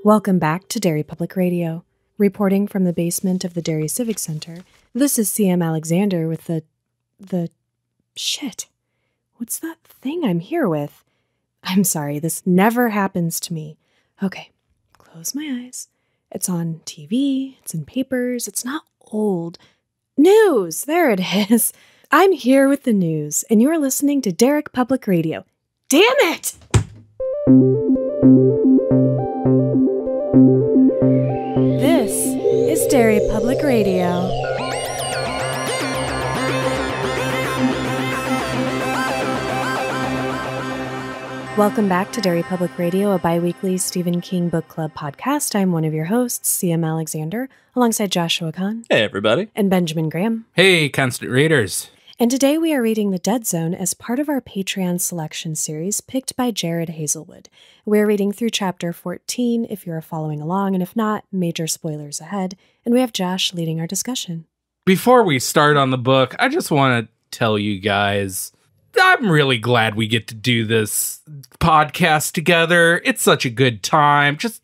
Welcome back to Derry Public Radio. Reporting from the basement of the Derry Civic Center, this is CM Alexander with the shit. What's that thing I'm here with? I'm sorry, this never happens to me. Okay, close my eyes. It's on TV, it's in papers, it's not old. News! There it is. I'm here with the news, and you're listening to Derry Public Radio. Damn it! This is Derry Public Radio. Welcome back to Derry Public Radio, a bi-weekly Stephen King book club podcast. I'm one of your hosts, CM Alexander, alongside Joshua Kahn. Hey, everybody. And Benjamin Graham. Hey, constant readers. And today we are reading The Dead Zone as part of our Patreon selection series picked by Jared Hazelwood. We're reading through chapter 14 if you're following along, and if not, major spoilers ahead. And we have Josh leading our discussion. Before we start on the book, I just want to tell you guys, I'm really glad we get to do this podcast together. It's such a good time. Just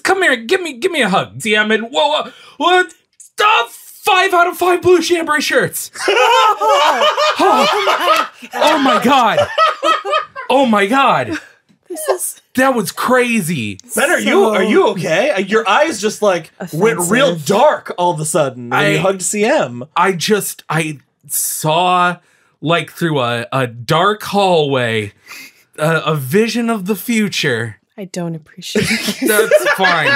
come here, give me a hug. See, I'm in. Whoa, what stuff? 5 out of 5 blue chambray shirts. Oh my god. Oh my god. That was crazy. Ben, are you okay? Your eyes just went real dark all of a sudden when you hugged CM. I saw through a dark hallway a vision of the future. I don't appreciate it. That's fine.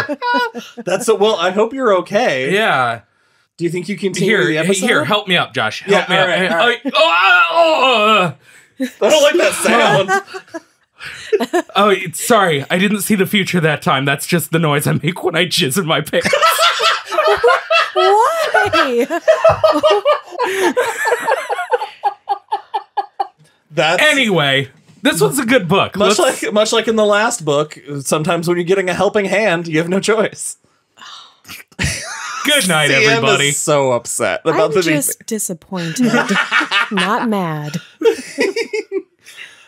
Well, I hope you're okay. Yeah. Do you think you continue the episode? Here, help me up, Josh. Help me up. All right. I don't like that sound. Oh, sorry. I didn't see the future that time. That's just the noise I make when I jizz in my pants. Why? Anyway, this was a good book. Much like in the last book, sometimes when you're getting a helping hand, you have no choice. Good night, CM everybody. Is so upset about I'm just disappointed, not mad.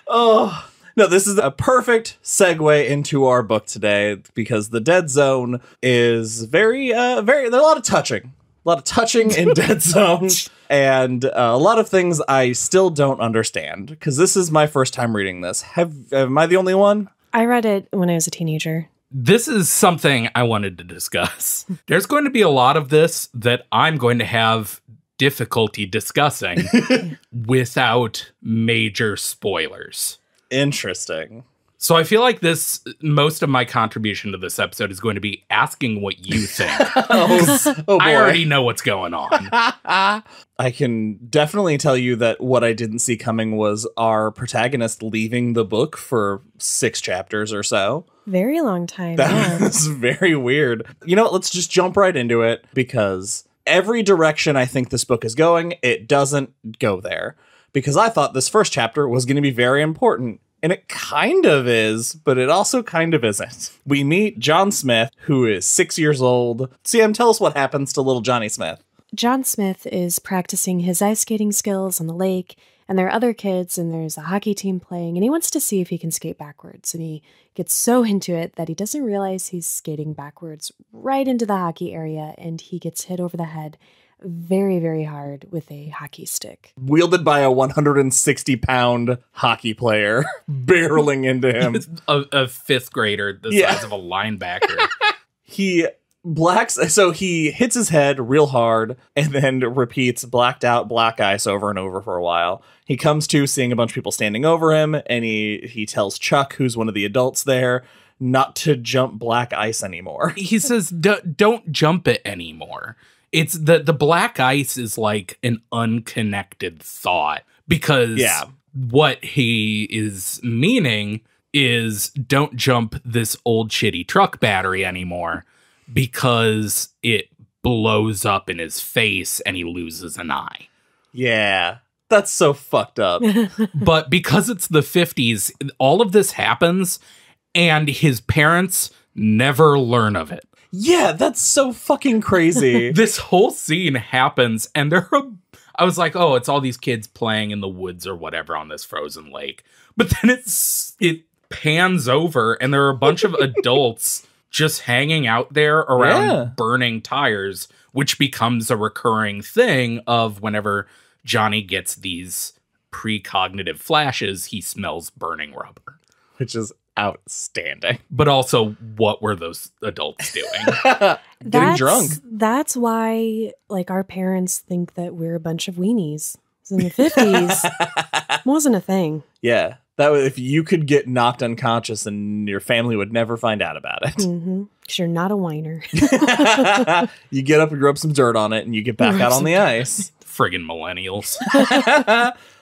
Oh, no, this is a perfect segue into our book today because The Dead Zone is very, there's a lot of touching. A lot of touching in Dead Zone, and a lot of things I still don't understand, because this is my first time reading this. Am I the only one? I read it when I was a teenager. This is something I wanted to discuss. There's going to be a lot of this that I'm going to have difficulty discussing without major spoilers. Interesting. So I feel like most of my contribution to this episode is going to be asking what you think. Oh boy. I already know what's going on. I can definitely tell you that what I didn't see coming was our protagonist leaving the book for 6 chapters or so. Very long time. That was very weird. You know what? Let's just jump right into it, because every direction I think this book is going, it doesn't go there. Because I thought this first chapter was going to be very important. And it kind of is, but it also kind of isn't. We meet John Smith, who is 6 years old. CM, tell us what happens to little Johnny Smith. John Smith is practicing his ice skating skills on the lake, and there are other kids, and there's a hockey team playing, and he wants to see if he can skate backwards. And he gets so into it that he doesn't realize he's skating backwards right into the hockey area, and he gets hit over the head very, very hard with a hockey stick. Wielded by a 160-pound hockey player, barreling into him. A 5th grader the size of a linebacker. He hits his head real hard and then repeats blacked out black ice over and over for a while. He comes to seeing a bunch of people standing over him, and he tells Chuck, who's one of the adults there, not to jump black ice anymore. He says, don't jump it anymore. It's the black ice is like an unconnected thought, because what he is meaning is don't jump this old shitty truck battery anymore, because it blows up in his face and he loses an eye. Yeah, that's so fucked up. But because it's the 50s, all of this happens and his parents never learn of it. Yeah, that's so fucking crazy. This whole scene happens, and I was like, oh, it's all these kids playing in the woods or whatever on this frozen lake. But then it pans over, and there are a bunch of adults just hanging out there around Yeah. burning tires, which becomes a recurring thing of whenever Johnny gets these precognitive flashes, he smells burning rubber. Which is outstanding. But also, what were those adults doing? Getting drunk. That's why, like, our parents think that we're a bunch of weenies. So in the 50s, wasn't a thing. Yeah. That was, if you could get knocked unconscious and your family would never find out about it. Mm-hmm. 'Cause you're not a whiner. You get up and rub some dirt on it and you get back out on the ice. Friggin' millennials.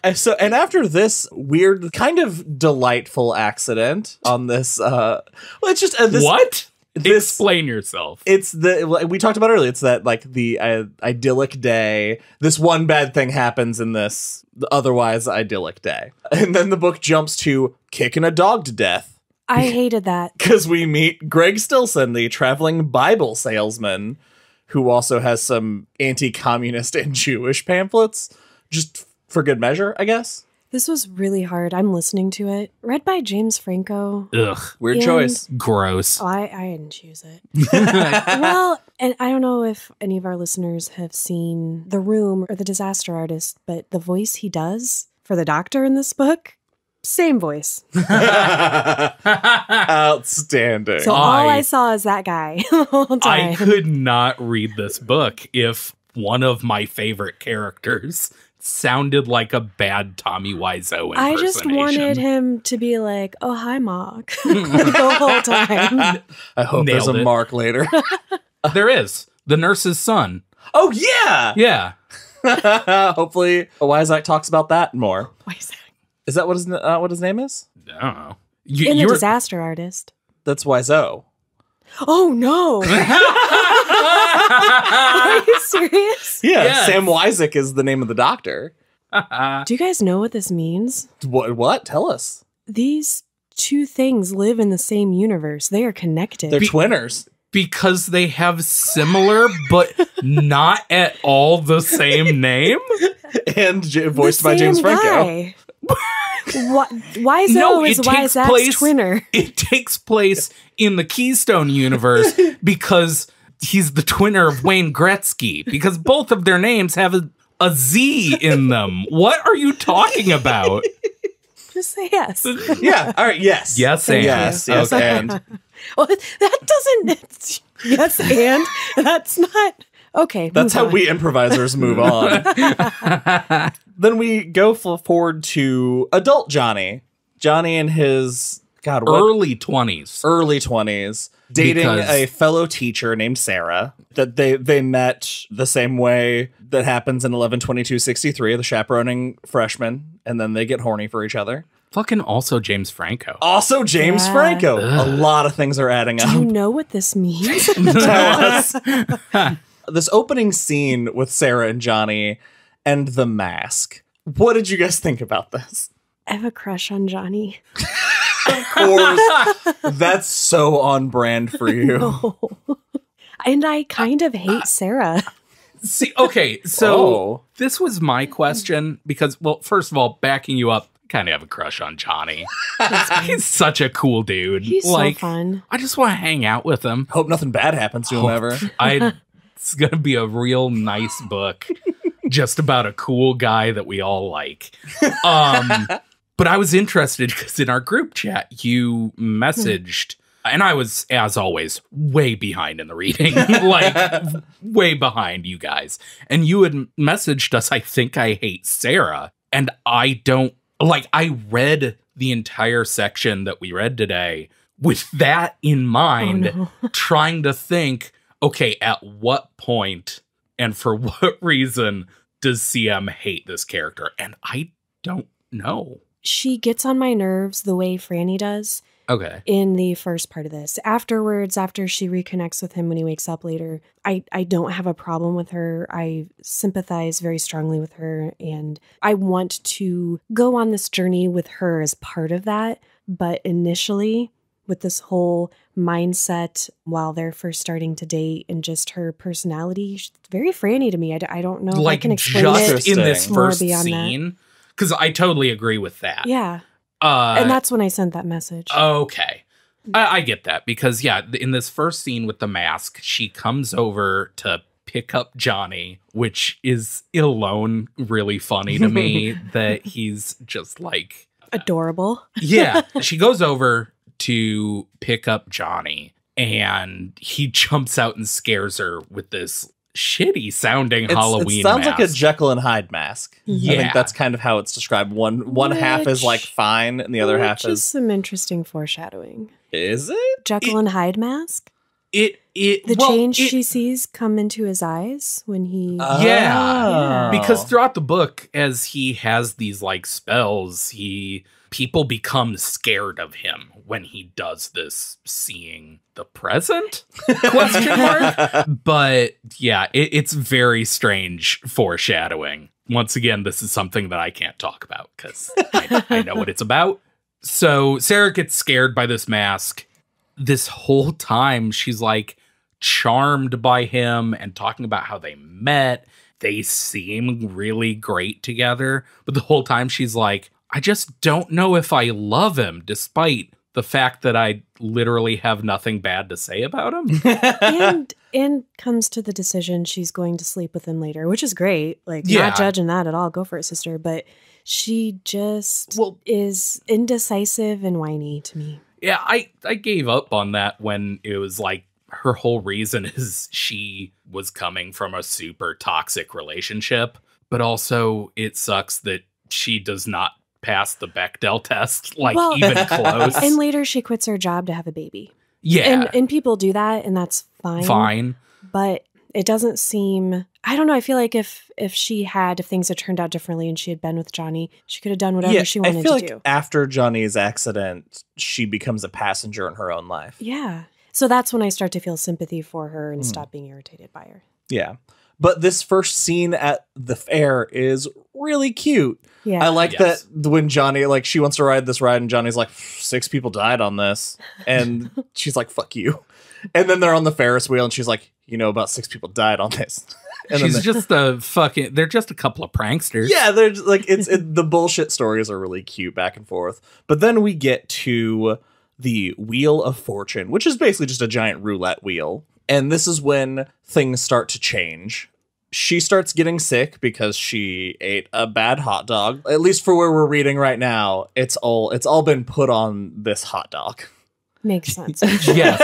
And after this weird, kind of delightful accident on this, it's just this. What? This, Explain yourself. It's we talked about earlier. It's that like the idyllic day. This one bad thing happens in this otherwise idyllic day, and then the book jumps to kicking a dog to death. I hated that. Because we meet Greg Stilson, the traveling Bible salesman, who also has some anti-communist and Jewish pamphlets, just for good measure, I guess. This was really hard. I'm listening to it. Read by James Franco. Ugh. Weird And- choice. Gross. Oh, I didn't choose it. Well, and I don't know if any of our listeners have seen The Room or The Disaster Artist, but the voice he does for the doctor in this book, same voice. Outstanding. So all I saw is that guy the whole time. I could not read this book if one of my favorite characters sounded like a bad Tommy Wiseau impersonation. I just wanted him to be like, "Oh, hi, Mark," the whole time. I hope there's Nailed a it. mark later. There is. The nurse's son. Oh, yeah! Yeah. Hopefully, Weizak talks about that more. Why is that? Is that what his name is? I don't know. In The Disaster Artist. That's Wiseau. Oh no! Are you serious? Yeah, Yes. Sam Weizak is the name of the doctor. Do you guys know what this means? What? Tell us. These two things live in the same universe. They are connected. They're twinners. Because they have similar, but not at all the same name? And voiced by James Franco. Wiseau is Weizak's twinner. It takes place in the Keystone universe because he's the twinner of Wayne Gretzky, because both of their names have a Z in them. What are you talking about? Just say yes. Yeah. All right. Yes. Yes, Thank and. Yes. Yes. Okay. And Well, that doesn't. Yes, and that's not. Okay. that's move how on. we improvisers move on. Then we go forward to adult Johnny. Johnny in his Early 20s. early 20s, dating Because- a fellow teacher named Sarah. That they met the same way that happens in 11/22/63, the chaperoning freshman, and then they get horny for each other. Fucking also James Franco. Also, James Yeah. Franco. Ugh. A lot of things are adding Do up. you know what this means? Tell us. This opening scene with Sarah and Johnny and the mask. What did you guys think about this? I have a crush on Johnny. Of course, that's so on brand for you. No. And I kind of hate Sarah. See, okay, so Oh. this was my question because, well, first of all, backing you up, kind of have a crush on Johnny. He's such a cool dude. He's like, so fun. I just want to hang out with him. Hope nothing bad happens to him ever. It's gonna be a real nice book, just about a cool guy that we all like. But I was interested because in our group chat, you messaged, and I was, as always, way behind in the reading, like way behind you guys. And you had messaged us, I think I hate Sarah. And I don't, like, I read the entire section that we read today with that in mind, Oh, trying to think, okay, at what point and for what reason does CM hate this character? And I don't know. She gets on my nerves the way Franny does Okay. in the first part of this. Afterwards, after she reconnects with him when he wakes up later, I don't have a problem with her. I sympathize very strongly with her, and I want to go on this journey with her as part of that. But initially, with this whole mindset while they're first starting to date and just her personality, she's very Franny to me. I don't know if I Like, can explain just it in this more first beyond scene, because I totally agree with that. that. Yeah. Uh, And that's when I sent that message. okay. I get that because, yeah, in this first scene with the mask, she comes over to pick up Johnny, which is alone really funny to me that he's just like... adorable. Yeah, she goes over to pick up Johnny and he jumps out and scares her with this shitty sounding Halloween It sounds mask. like a Jekyll and Hyde mask. Yeah. I think that's kind of how it's described. One half is like fine and the other half is... some interesting foreshadowing. Is it? Jekyll and Hyde mask? The well, change she sees come into his eyes when he... Yeah, because throughout the book, as he has these like spells, people become scared of him when he does this seeing the present question mark. But yeah, it's very strange foreshadowing. Once again, this is something that I can't talk about because I know what it's about. So Sarah gets scared by this mask. This whole time she's like charmed by him and talking about how they met. They seem really great together. But the whole time she's like, I just don't know if I love him, despite the fact that I literally have nothing bad to say about him. and comes to the decision she's going to sleep with him later, which is great. Like, Yeah. not judging that at all. Go for it, sister. But she just is indecisive and whiny to me. Yeah, I gave up on that when it was like her whole reason is she was coming from a super toxic relationship. But also it sucks that she does not pass the Bechdel test, even close. And later she quits her job to have a baby. Yeah. And people do that, and that's fine. But it doesn't seem... I don't know. I feel like if things had turned out differently and she had been with Johnny, she could have done whatever she wanted to do. After Johnny's accident, she becomes a passenger in her own life. Yeah. So that's when I start to feel sympathy for her and stop being irritated by her. Yeah. But this first scene at the fair is really cute. Yeah. I like that when Johnny, like, she wants to ride this ride and Johnny's like, 6 people died on this. And she's like, fuck you. And then they're on the Ferris wheel and she's like, about 6 people died on this. And she's they're just a couple of pranksters. Yeah, they're just, like, the bullshit stories are really cute back and forth. But then we get to the Wheel of Fortune, which is basically just a giant roulette wheel. And this is when things start to change. She starts getting sick because she ate a bad hot dog. At least for where we're reading right now, it's all been put on this hot dog. Makes sense. Yes.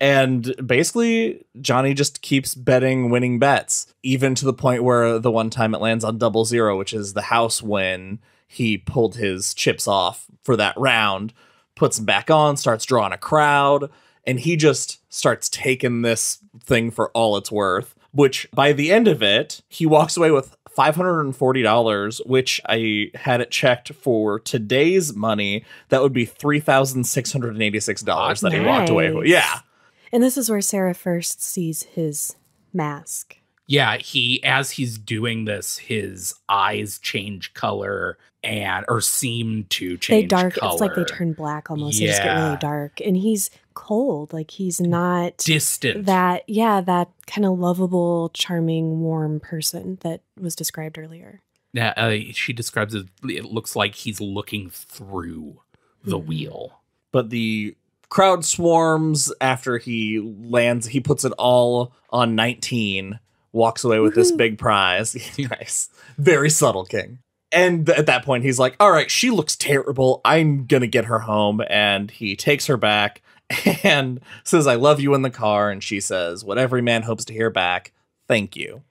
And basically, Johnny just keeps betting winning bets, even to the point where the one time it lands on 00, which is the house when he pulled his chips off for that round, puts them back on, starts drawing a crowd, and he just starts taking this thing for all it's worth, which by the end of it, he walks away with $540, which I had it checked for today's money. That would be $3,686 that he walked away with. Yeah. And this is where Sarah first sees his mask. Yeah, as he's doing this, his eyes change color or seem to change color. It's like they turn black almost. They just get really dark. And he's cold. Like, he's not... distant. That kind of lovable, charming, warm person that was described earlier. Yeah, she describes it looks like he's looking through the wheel. But the crowd swarms after he lands. He puts it all on 19, walks away with this big prize. Nice. Very subtle, King. And at that point, he's like, all right, she looks terrible. I'm going to get her home. And he takes her back and says, I love you in the car. And she says, what every man hopes to hear back. Thank you.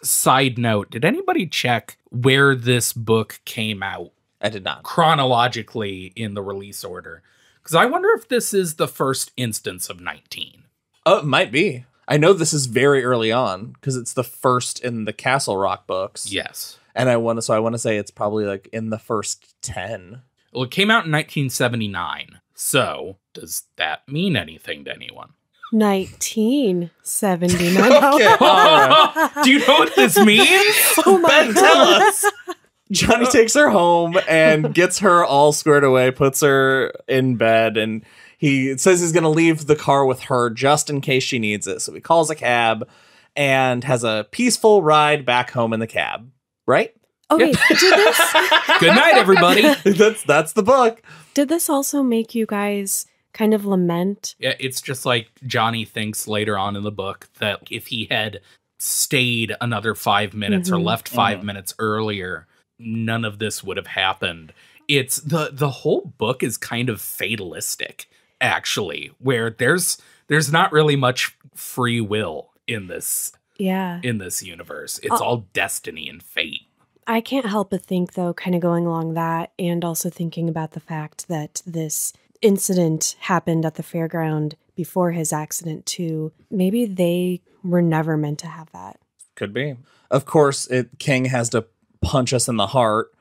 Side note, did anybody check where this book came out? I did not. Chronologically in the release order. Because I wonder if this is the first instance of 19. Oh, it might be. I know this is very early on because it's the first in the Castle Rock books. Yes. And I want to say it's probably like in the first 10. Well, it came out in 1979. So does that mean anything to anyone? 1979. Okay. Right. Do you know what this means? Oh my God. Tell us. Johnny takes her home and gets her all squared away, puts her in bed, and he says he's going to leave the car with her just in case she needs it. So he calls a cab and has a peaceful ride back home in the cab, right? Okay, Yeah. did this Good night, everybody. That's the book. did this also make you guys kind of lament? Yeah, it's just like Johnny thinks later on in the book that if he had stayed another 5 minutes or left 5 minutes earlier, none of this would have happened. It's the whole book is kind of fatalistic, actually, where there's not really much free will in this universe. It's all destiny and fate. I can't help but think, though, kind of going along that and also thinking about the fact that this incident happened at the fairground before his accident, too. Maybe they were never meant to have that. Could be. Of course, King has to punch us in the heart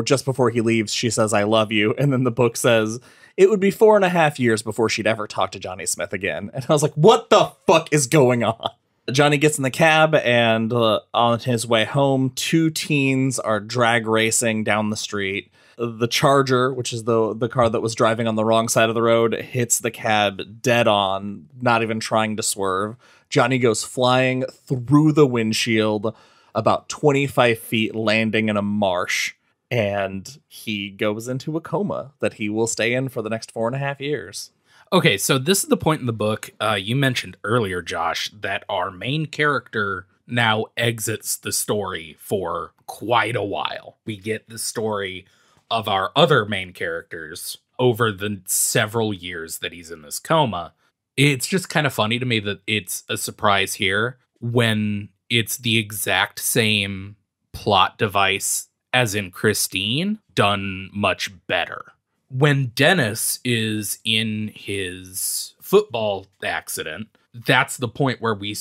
just before he leaves. She says, "I love you." And then the book says it would be 4.5 years before she'd ever talk to Johnny Smith again. And I was like, what the fuck is going on? Johnny gets in the cab, and on his way home, 2 teens are drag racing down the street. The Charger, which is the car that was driving on the wrong side of the road, hits the cab dead on, not even trying to swerve. Johnny goes flying through the windshield about 25 feet, landing in a marsh. And he goes into a coma that he will stay in for the next 4.5 years. Okay, so this is the point in the book you mentioned earlier, Josh, that our main character now exits the story for quite a while. We get the story of our other main characters over the several years that he's in this coma. It's just kind of funny to me that it's a surprise here when it's the exact same plot device as in Christine, done much better. When Dennis is in his football accident, that's the point where we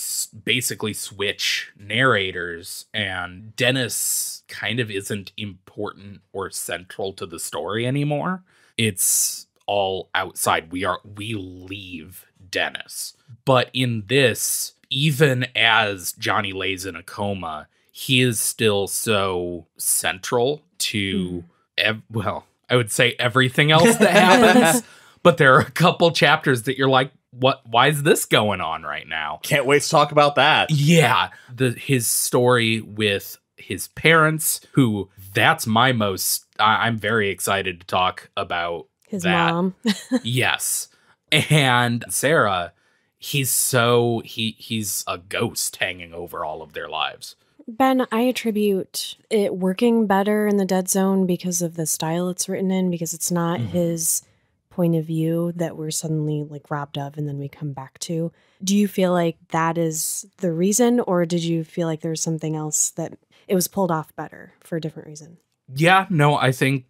basically switch narrators, and Dennis kind of isn't important or central to the story anymore. It's all outside. We leave Dennis. But in this, even as Johnny lays in a coma, he is still so central to, I would say everything else that happens. But there are a couple chapters that you're like, what? Why is this going on right now? Can't wait to talk about that. Yeah. His story with his parents, who that's my most, I'm very excited to talk about His that. mom. Yes. And Sarah, he's a ghost hanging over all of their lives. Ben, I attribute it working better in the Dead Zone because of the style it's written in, because it's not his point of view that we're suddenly like robbed of and then we come back to. Do you feel like that is the reason, or did you feel like there was something else that it was pulled off better for a different reason? Yeah, no, I think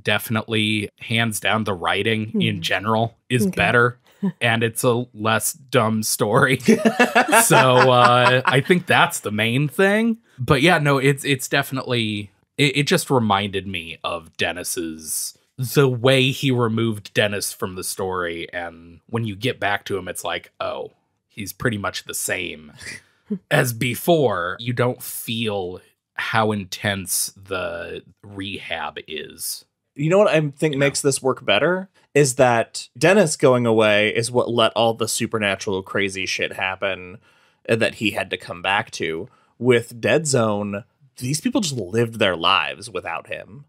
definitely hands down the writing in general is better. And it's a less dumb story. So I think that's the main thing. But yeah, no, it's definitely, it just reminded me of the way he removed Dennis from the story. And when you get back to him, it's like, oh, he's pretty much the same as before. You don't feel how intense the rehab is. You know what I think makes this work better is that Dennis going away is what let all the supernatural crazy shit happen that he had to come back to. With Dead Zone, these people just lived their lives without him.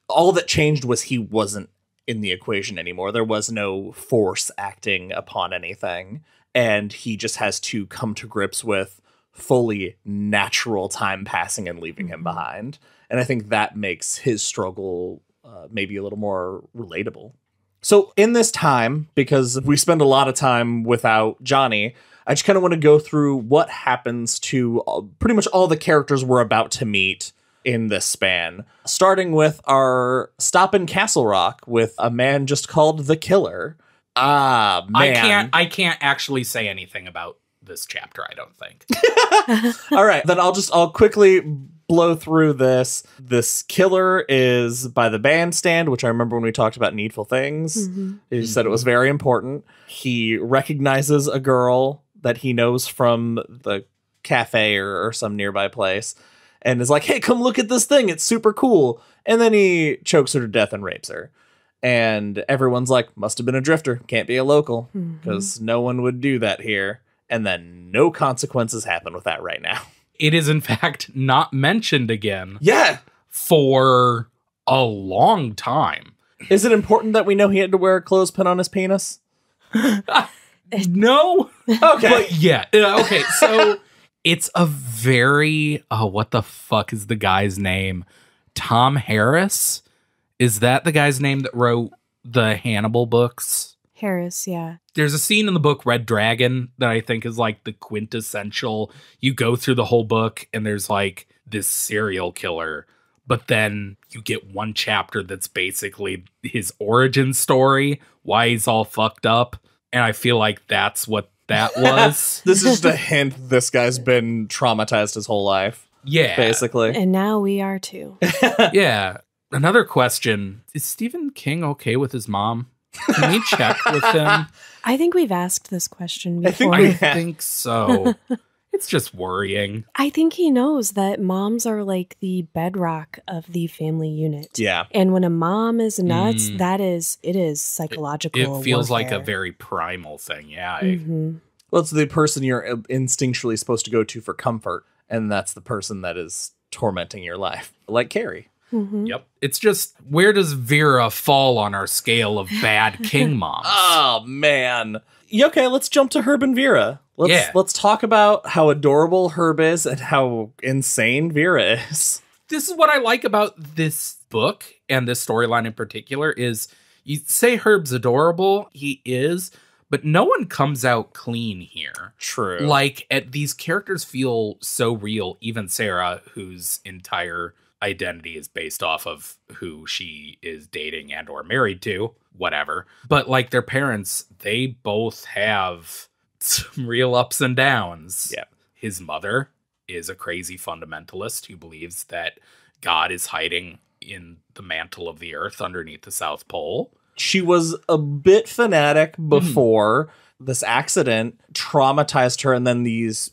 All that changed was he wasn't in the equation anymore. There was no force acting upon anything. And he just has to come to grips with fully natural time passing and leaving him behind. And I think that makes his struggle maybe a little more relatable. So in this time, because we spend a lot of time without Johnny, I just kind of want to go through what happens to pretty much all the characters we're about to meet in this span. Starting with our stop in Castle Rock with a man just called the Killer. Ah, man. I can't actually say anything about this chapter, I don't think. All right, then I'll quickly blow through this. This killer is by the bandstand, which I remember when we talked about Needful Things. He said it was very important. He recognizes a girl that he knows from the cafe or some nearby place and is like, hey, come look at this thing. It's super cool. And then he chokes her to death and rapes her. And everyone's like, must have been a drifter. Can't be a local because no one would do that here. And then no consequences happen with that right now. it is in fact not mentioned again. Yeah. For a long time. Is it important that we know he had to wear a clothespin on his penis? No. Okay. But yeah. Okay. So it's a very, what the fuck is the guy's name? Tom Harris? Is that the guy's name that wrote the Hannibal books? Harris, yeah. There's a scene in the book Red Dragon that I think is like the quintessential. You go through the whole book and there's like this serial killer, but then you get one chapter that's basically his origin story, why he's all fucked up. And I feel like that's what that was. This is just a hint this guy's been traumatized his whole life. Yeah. Basically. And now we are too. Yeah. Another question. Is Stephen King okay with his mom? Can we check with him? I think we've asked this question before. I think so. It's just worrying. I think he knows that moms are like the bedrock of the family unit. Yeah. And when a mom is nuts, it is psychological. It feels warfare. like a very primal thing. Yeah. Mm-hmm. Well, it's the person you're instinctually supposed to go to for comfort, and that's the person that is tormenting your life, like Carrie. Mm-hmm. Yep. It's just, where does Vera fall on our scale of bad king moms? Oh, man. Okay, let's jump to Herb and Vera. Let's talk about how adorable Herb is and how insane Vera is. This is what I like about this book and this storyline in particular is you say Herb's adorable, he is, but no one comes out clean here. True. Like, these characters feel so real, even Sarah, whose entire identity is based off of who she is dating and or married to, whatever. But like their parents, they both have some real ups and downs. Yeah. His mother is a crazy fundamentalist who believes that God is hiding in the mantle of the earth underneath the South Pole. She was a bit fanatic before this accident traumatized her, and then these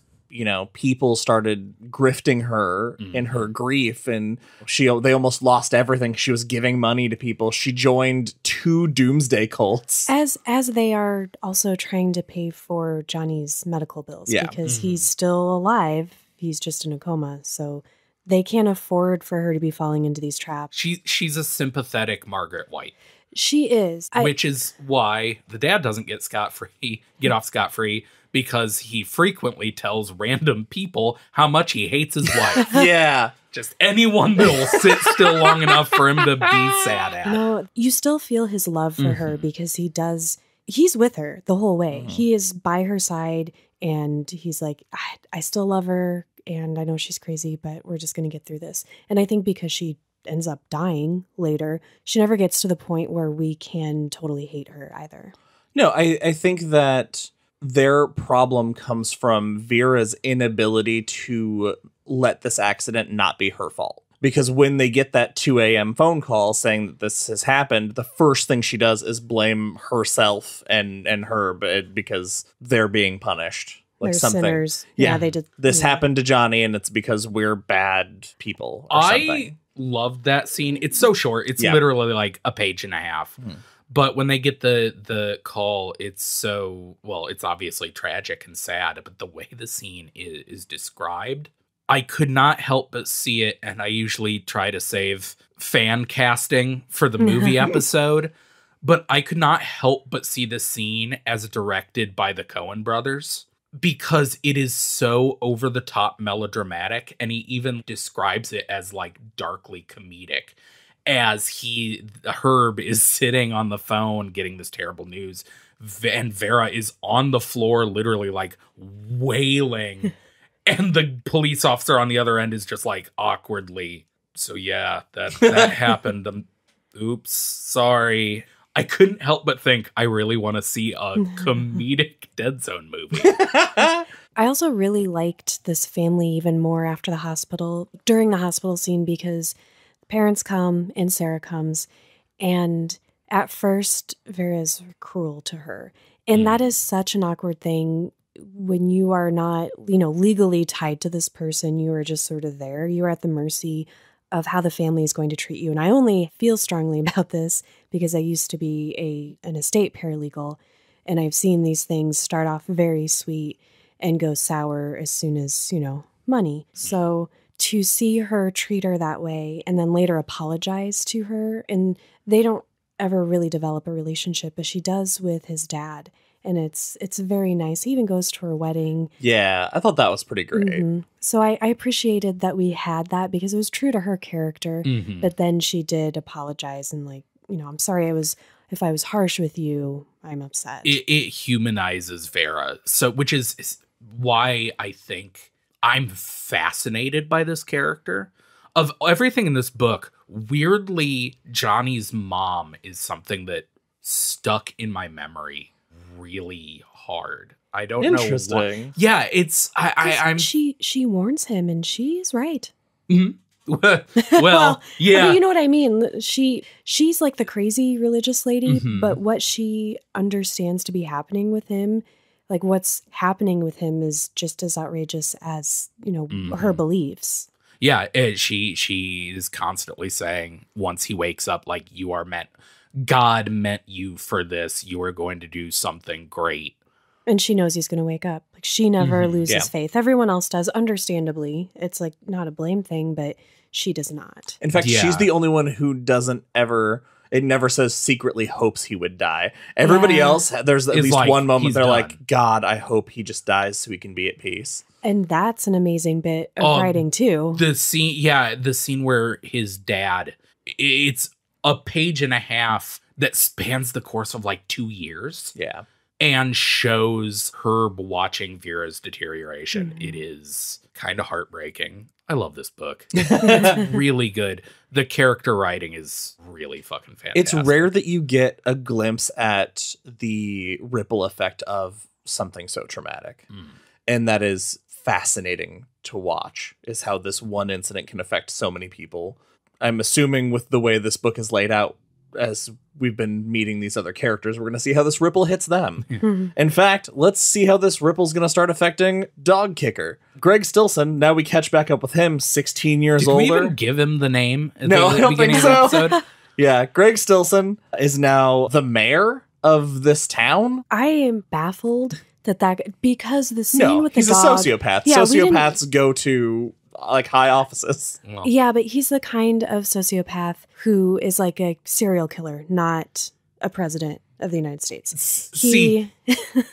people started grifting her in her grief, and they almost lost everything. She was giving money to people. She joined 2 doomsday cults. As they are also trying to pay for Johnny's medical bills because he's still alive. He's just in a coma. So they can't afford for her to be falling into these traps. She's a sympathetic Margaret White. She is. Which is why the dad doesn't get off scot-free, because he frequently tells random people how much he hates his wife. Yeah. Just anyone that'll sit still long enough for him to be sad at. No, you still feel his love for her because he's with her the whole way. He is by her side and he's like, I still love her and I know she's crazy, but we're just going to get through this. And I think because she ends up dying later, she never gets to the point where we can totally hate her either. No, I think that their problem comes from Vera's inability to let this accident not be her fault. Because when they get that 2 a.m. phone call saying that this has happened, the first thing she does is blame herself and Herb because they're being punished. Like they're something. Sinners. Yeah, they did. This happened to Johnny and it's because we're bad people or something. I loved that scene. It's so short. It's literally like a page and a half. But when they get the call, it's obviously tragic and sad, but the way the scene is described, I could not help but see it. And I usually try to save fan casting for the movie episode, but I could not help but see the scene as directed by the Coen brothers, because it is so over the top melodramatic. And he even describes it as like darkly comedic. As Herb is sitting on the phone getting this terrible news, and Vera is on the floor literally like wailing, and the police officer on the other end is just like awkwardly, so yeah, that happened. Oops, sorry. I couldn't help but think I really want to see a comedic Dead Zone movie. I also really liked this family even more during the hospital scene, because parents come and Sarah comes, and at first Vera's cruel to her. And that is such an awkward thing when you are not, legally tied to this person. You are just sort of there. You are at the mercy of how the family is going to treat you. And I only feel strongly about this because I used to be an estate paralegal, and I've seen these things start off very sweet and go sour as soon as, money. So to see her treat her that way and then later apologize to her, and they don't ever really develop a relationship, but she does with his dad. And it's very nice. He even goes to her wedding. Yeah, I thought that was pretty great. Mm-hmm. So I appreciated that we had that because it was true to her character. Mm-hmm. But then she did apologize and like, I'm sorry if I was harsh with you, I'm upset. It humanizes Vera. So, which is why I think I'm fascinated by this character. Of everything in this book, weirdly, Johnny's mom is something that stuck in my memory really hard. I don't know. Interesting. Yeah, it's I'm. She warns him, and she's right. Mm-hmm. Well, yeah, I mean, you know what I mean. She's like the crazy religious lady, Mm-hmm. but what she understands to be happening with him, like what's happening with him, is just as outrageous as Mm-hmm. her beliefs. Yeah, she is constantly saying once he wakes up, like, you are meant. God meant you for this. You are going to do something great. And she knows he's going to wake up. Like she never Mm-hmm. loses faith. Everyone else does, understandably. It's like not a blame thing, but she does not. In fact, Yeah. she's the only one who doesn't ever. It never says secretly hopes he would die. Everybody Yeah. else, there's at It's least like, one moment he's they're done. like, God, I hope he just dies so he can be at peace. And that's an amazing bit of writing too. The scene where his dad, it's a page and a half that spans the course of like 2 years Yeah. and shows Herb watching Vera's deterioration. Mhm. It is kind of heartbreaking. I love this book. It's really good. The character writing is really fucking fantastic. It's rare that you get a glimpse at the ripple effect of something so traumatic. And that is fascinating to watch, is how this one incident can affect so many people. I'm assuming with the way this book is laid out, as we've been meeting these other characters, we're going to see how this ripple hits them. Mhm. In fact, let's see how this ripple's going to start affecting Dog Kicker. Greg Stilson, now we catch back up with him, 16 years Did older. we even give him the name at No, the I don't beginning think of the so. episode? Yeah, Greg Stilson is now the mayor of this town. I am baffled that because the scene No, with the he's a dog. sociopath. Yeah, we didn't- Sociopaths go to like high offices. Well, Yeah, but he's the kind of sociopath who is like a serial killer, not a president of the United States. See,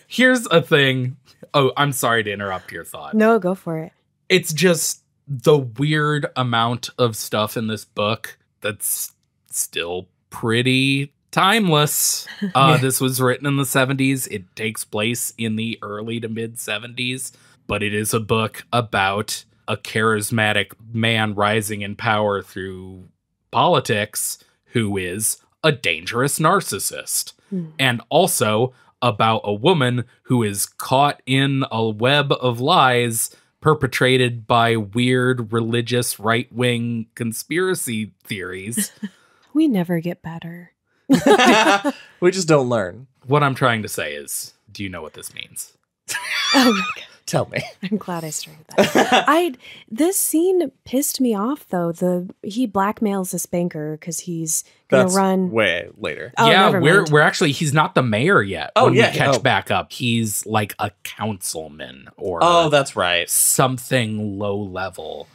here's a thing. Oh, I'm sorry to interrupt your thought. No, go for it. It's just the weird amount of stuff in this book that's still pretty timeless. This was written in the 70s. It takes place in the early to mid 70s, but it is a book about a charismatic man rising in power through politics who is a dangerous narcissist. And also about a woman who is caught in a web of lies perpetrated by weird religious right-wing conspiracy theories. We never get better. We just don't learn. What I'm trying to say is, do you know what this means? Oh my god. Tell me. I'm glad I started that. This scene pissed me off though. He blackmails this banker because he's gonna That's run. way later. Oh, yeah, never mind. we're actually, he's not the mayor yet. Oh, when yeah, we catch oh. back up. He's like a councilman or Oh, that's right. something low level.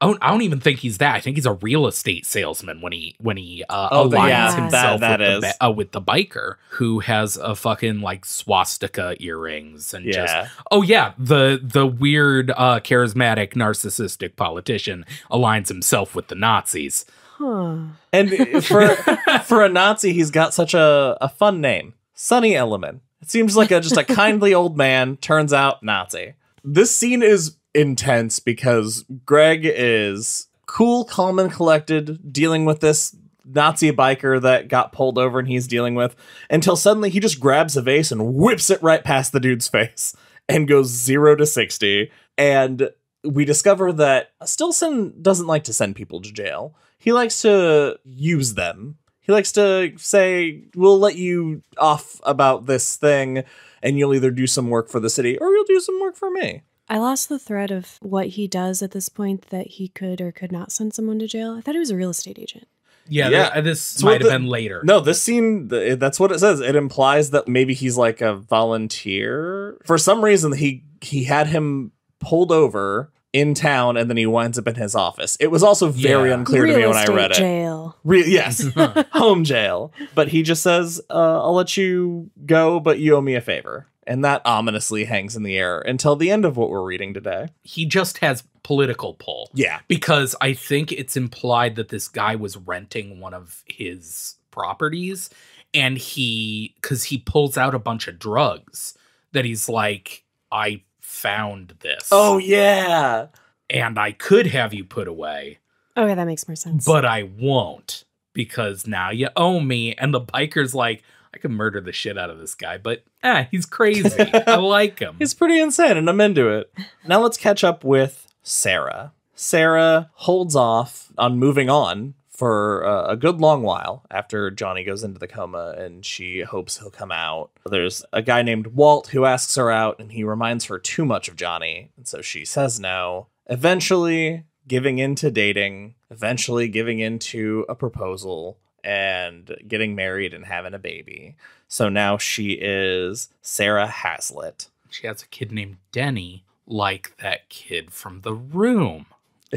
I don't even think he's that. I think he's a real estate salesman when he aligns yeah, himself that with the biker who has a fucking like swastika earrings and just Yeah. the weird charismatic narcissistic politician aligns himself with the Nazis. Huh. And for a Nazi, he's got such a fun name. Sonny Element. It seems like just a kindly old man, turns out Nazi. This scene is intense because Greg is cool, calm, and collected dealing with this Nazi biker that got pulled over and he's dealing with, until suddenly he just grabs a vase and whips it right past the dude's face and goes 0 to 60. And we discover that Stilson doesn't like to send people to jail. He likes to use them. He likes to say, we'll let you off about this thing and you'll either do some work for the city or you'll do some work for me. I lost the thread of what he does at this point, that he could or could not send someone to jail. I thought he was a real estate agent. Yeah. This might have been later. No, this scene, that's what it says. It implies that maybe he's like a volunteer. For some reason, he had him pulled over in town, and then he winds up in his office. It was also very unclear to me when I read it. Jail. Yes, home jail. But he just says, I'll let you go, but you owe me a favor. And that ominously hangs in the air until the end of what we're reading today. He just has political pull. Yeah. Because I think it's implied that this guy was renting one of his properties, and because he pulls out a bunch of drugs that he's like, I found this. Oh, yeah. And I could have you put away. Okay, that makes more sense. But I won't, because now you owe me. And the biker's like, I could murder the shit out of this guy, but he's crazy. I like him. He's pretty insane, and I'm into it. Now let's catch up with Sarah. Sarah holds off on moving on for a good long while after Johnny goes into the coma, and she hopes he'll come out. There's a guy named Walt who asks her out, and he reminds her too much of Johnny, and so she says no. Eventually giving in to dating, eventually giving in to a proposal, and getting married and having a baby. So now she is Sarah Hazlitt. She has a kid named Denny, like that kid from The Room.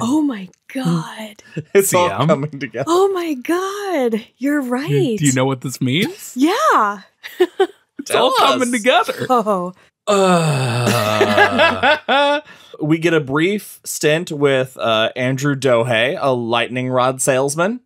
Oh my God. It's all coming together. Oh my God. You're right. Do you know what this means? Yeah. It's all coming together. Oh. We get a brief stint with Andrew Dohey, a lightning rod salesman.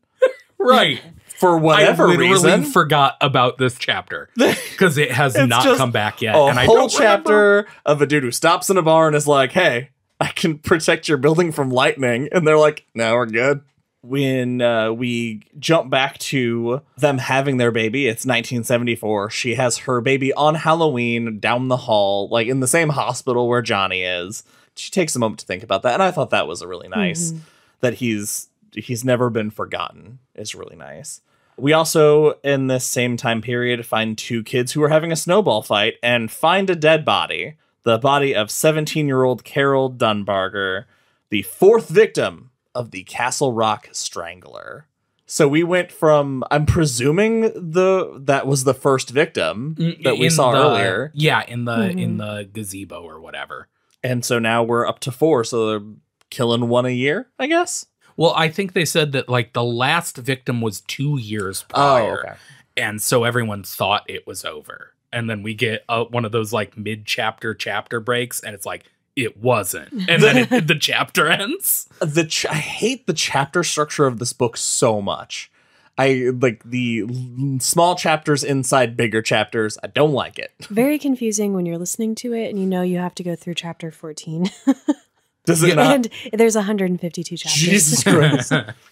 Right. For whatever I literally reason. forgot about this chapter because it has not come back yet. A and I whole don't chapter of a dude who stops in a bar and is like, hey, I can protect your building from lightning. And they're like, no, we're good. When we jump back to them having their baby, it's 1974. She has her baby on Halloween down the hall, like in the same hospital where Johnny is. She takes a moment to think about that. And I thought that was a really nice, that he's never been forgotten is really nice. We also, in this same time period, find two kids who are having a snowball fight and find a dead body. The body of 17-year-old Carol Dunbarger, the fourth victim of the Castle Rock Strangler. So we went from, I'm presuming that was the first victim that we saw earlier. Yeah, in the gazebo or whatever. And so now we're up to 4, so they're killing one a year, I guess. Well, I think they said that like the last victim was 2 years prior. Oh, okay. And so everyone thought it was over. And then we get one of those like mid-chapter breaks, and it's like, it wasn't. And then the chapter ends. I hate the chapter structure of this book so much. I like the small chapters inside bigger chapters. I don't like it. Very confusing when you're listening to it and you know you have to go through chapter 14. Does it not? And there's 152 chapters. Jesus Christ.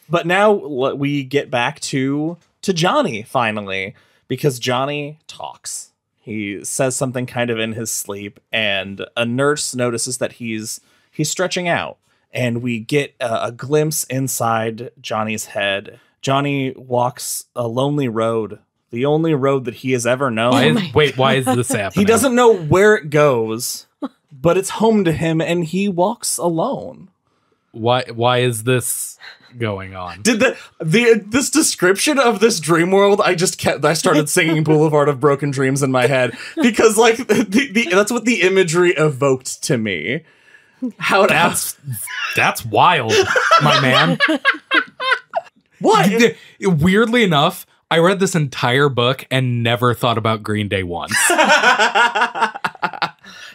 But now we get back to Johnny, finally, because Johnny talks. He says something kind of in his sleep, and a nurse notices that he's stretching out. And we get a glimpse inside Johnny's head. Johnny walks a lonely road, the only road that he has ever known. Why is this happening? He doesn't know where it goes, but it's home to him, and he walks alone. Why is this going on? Did this description of this dream world? I started singing "Boulevard of Broken Dreams" in my head because, like, that's what the imagery evoked to me. That's wild, my man. What? Weirdly enough, I read this entire book and never thought about Green Day once.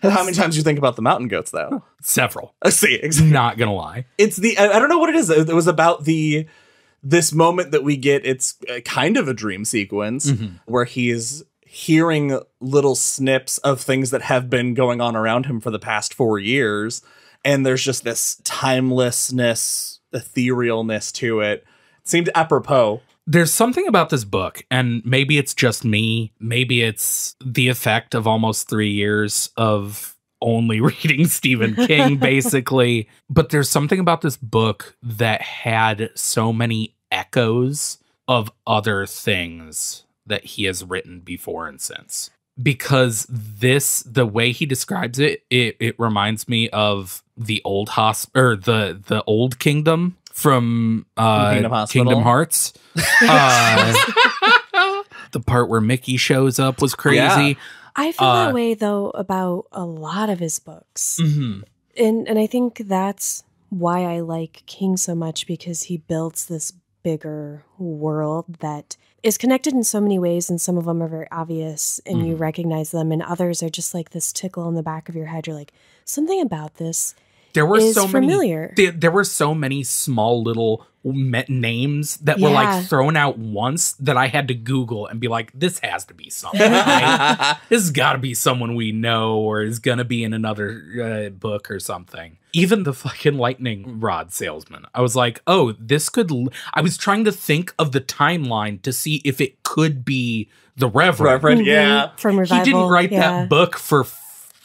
How many times do you think about the Mountain Goats, though? Several. See, exactly. Not gonna lie. It's I don't know what it is. It was about this moment that we get. It's kind of a dream sequence where he's hearing little snips of things that have been going on around him for the past 4 years. And there's just this timelessness, etherealness to it. It seemed apropos. There's something about this book, and maybe it's just me. Maybe it's the effect of almost 3 years of only reading Stephen King, basically. But there's something about this book that had so many echoes of other things that he has written before and since. Because the way he describes it, it reminds me of the old the old Kingdom from Kingdom Hearts. The part where Mickey shows up was crazy. Yeah. I feel that way, though, about a lot of his books. And I think that's why I like King so much, because he builds this bigger world that is connected in so many ways, and some of them are very obvious and you recognize them, and others are just like this tickle in the back of your head. You're like, something about this is familiar. There were so many small little names that were like thrown out once that I had to Google and be like, this has to be something. Right? This has got to be someone we know or is going to be in another book or something. Even the fucking lightning rod salesman. I was like, oh, this could... I was trying to think of the timeline to see if it could be the Reverend. Yeah. From Revival. He didn't write that book for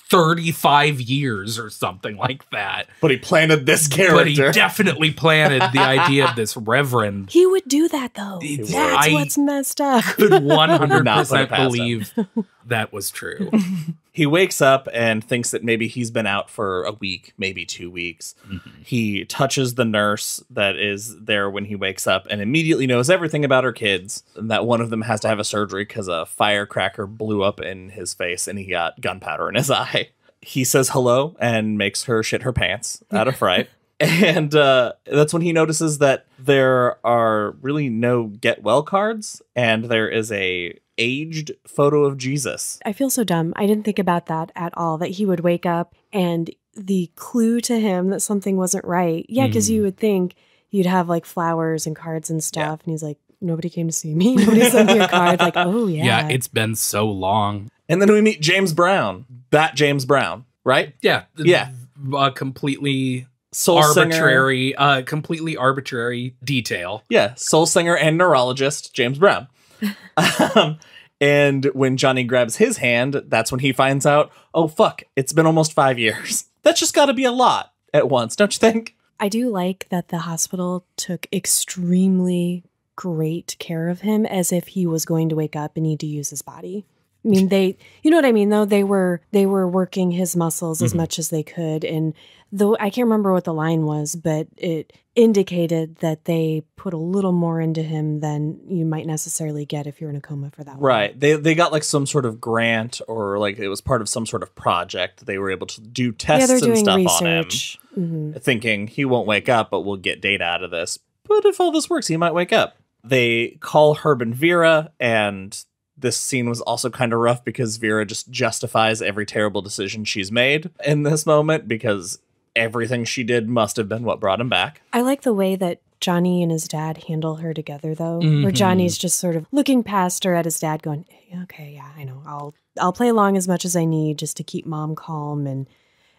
35 years or something like that. But he planted this character. But he definitely planted the idea of this Reverend. He would do that, though. That's what's messed up. Could 100% believe that was true. He wakes up and thinks that maybe he's been out for a week, maybe 2 weeks. He touches the nurse that is there when he wakes up and immediately knows everything about her kids, and that one of them has to have a surgery because a firecracker blew up in his face and he got gunpowder in his eye. He says hello and makes her shit her pants out of fright. And that's when he notices that there are really no get well cards, and there is a aged photo of Jesus. I feel so dumb. I didn't think about that at all, that he would wake up and the clue to him that something wasn't right. Yeah, because you would think you'd have like flowers and cards and stuff. And he's like, nobody came to see me. Nobody sent me a card. Like, oh, yeah. Yeah, it's been so long. And then we meet James Brown. That James Brown, right? Yeah. Yeah. Completely... Soul arbitrary, completely arbitrary detail. Yeah, soul singer and neurologist James Brown. And when Johnny grabs his hand, that's when he finds out, oh, fuck, it's been almost 5 years. That's just got to be a lot at once, don't you think? I do like that the hospital took extremely great care of him, as if he was going to wake up and need to use his body. I mean, you know what I mean, though? They were working his muscles as much as they could. And though I can't remember what the line was, but it indicated that they put a little more into him than you might necessarily get if you're in a coma for that long. Right. They got like some sort of grant, or like it was part of some sort of project. They were able to do tests and stuff research on him, thinking he won't wake up, but we'll get data out of this. But if all this works, he might wake up. They call Herb and Vera, and this scene was also kind of rough because Vera just justifies every terrible decision she's made in this moment, because everything she did must have been what brought him back. I like the way that Johnny and his dad handle her together, though, where Johnny's just sort of looking past her at his dad going, okay, yeah, I know. I'll play along as much as I need just to keep mom calm, and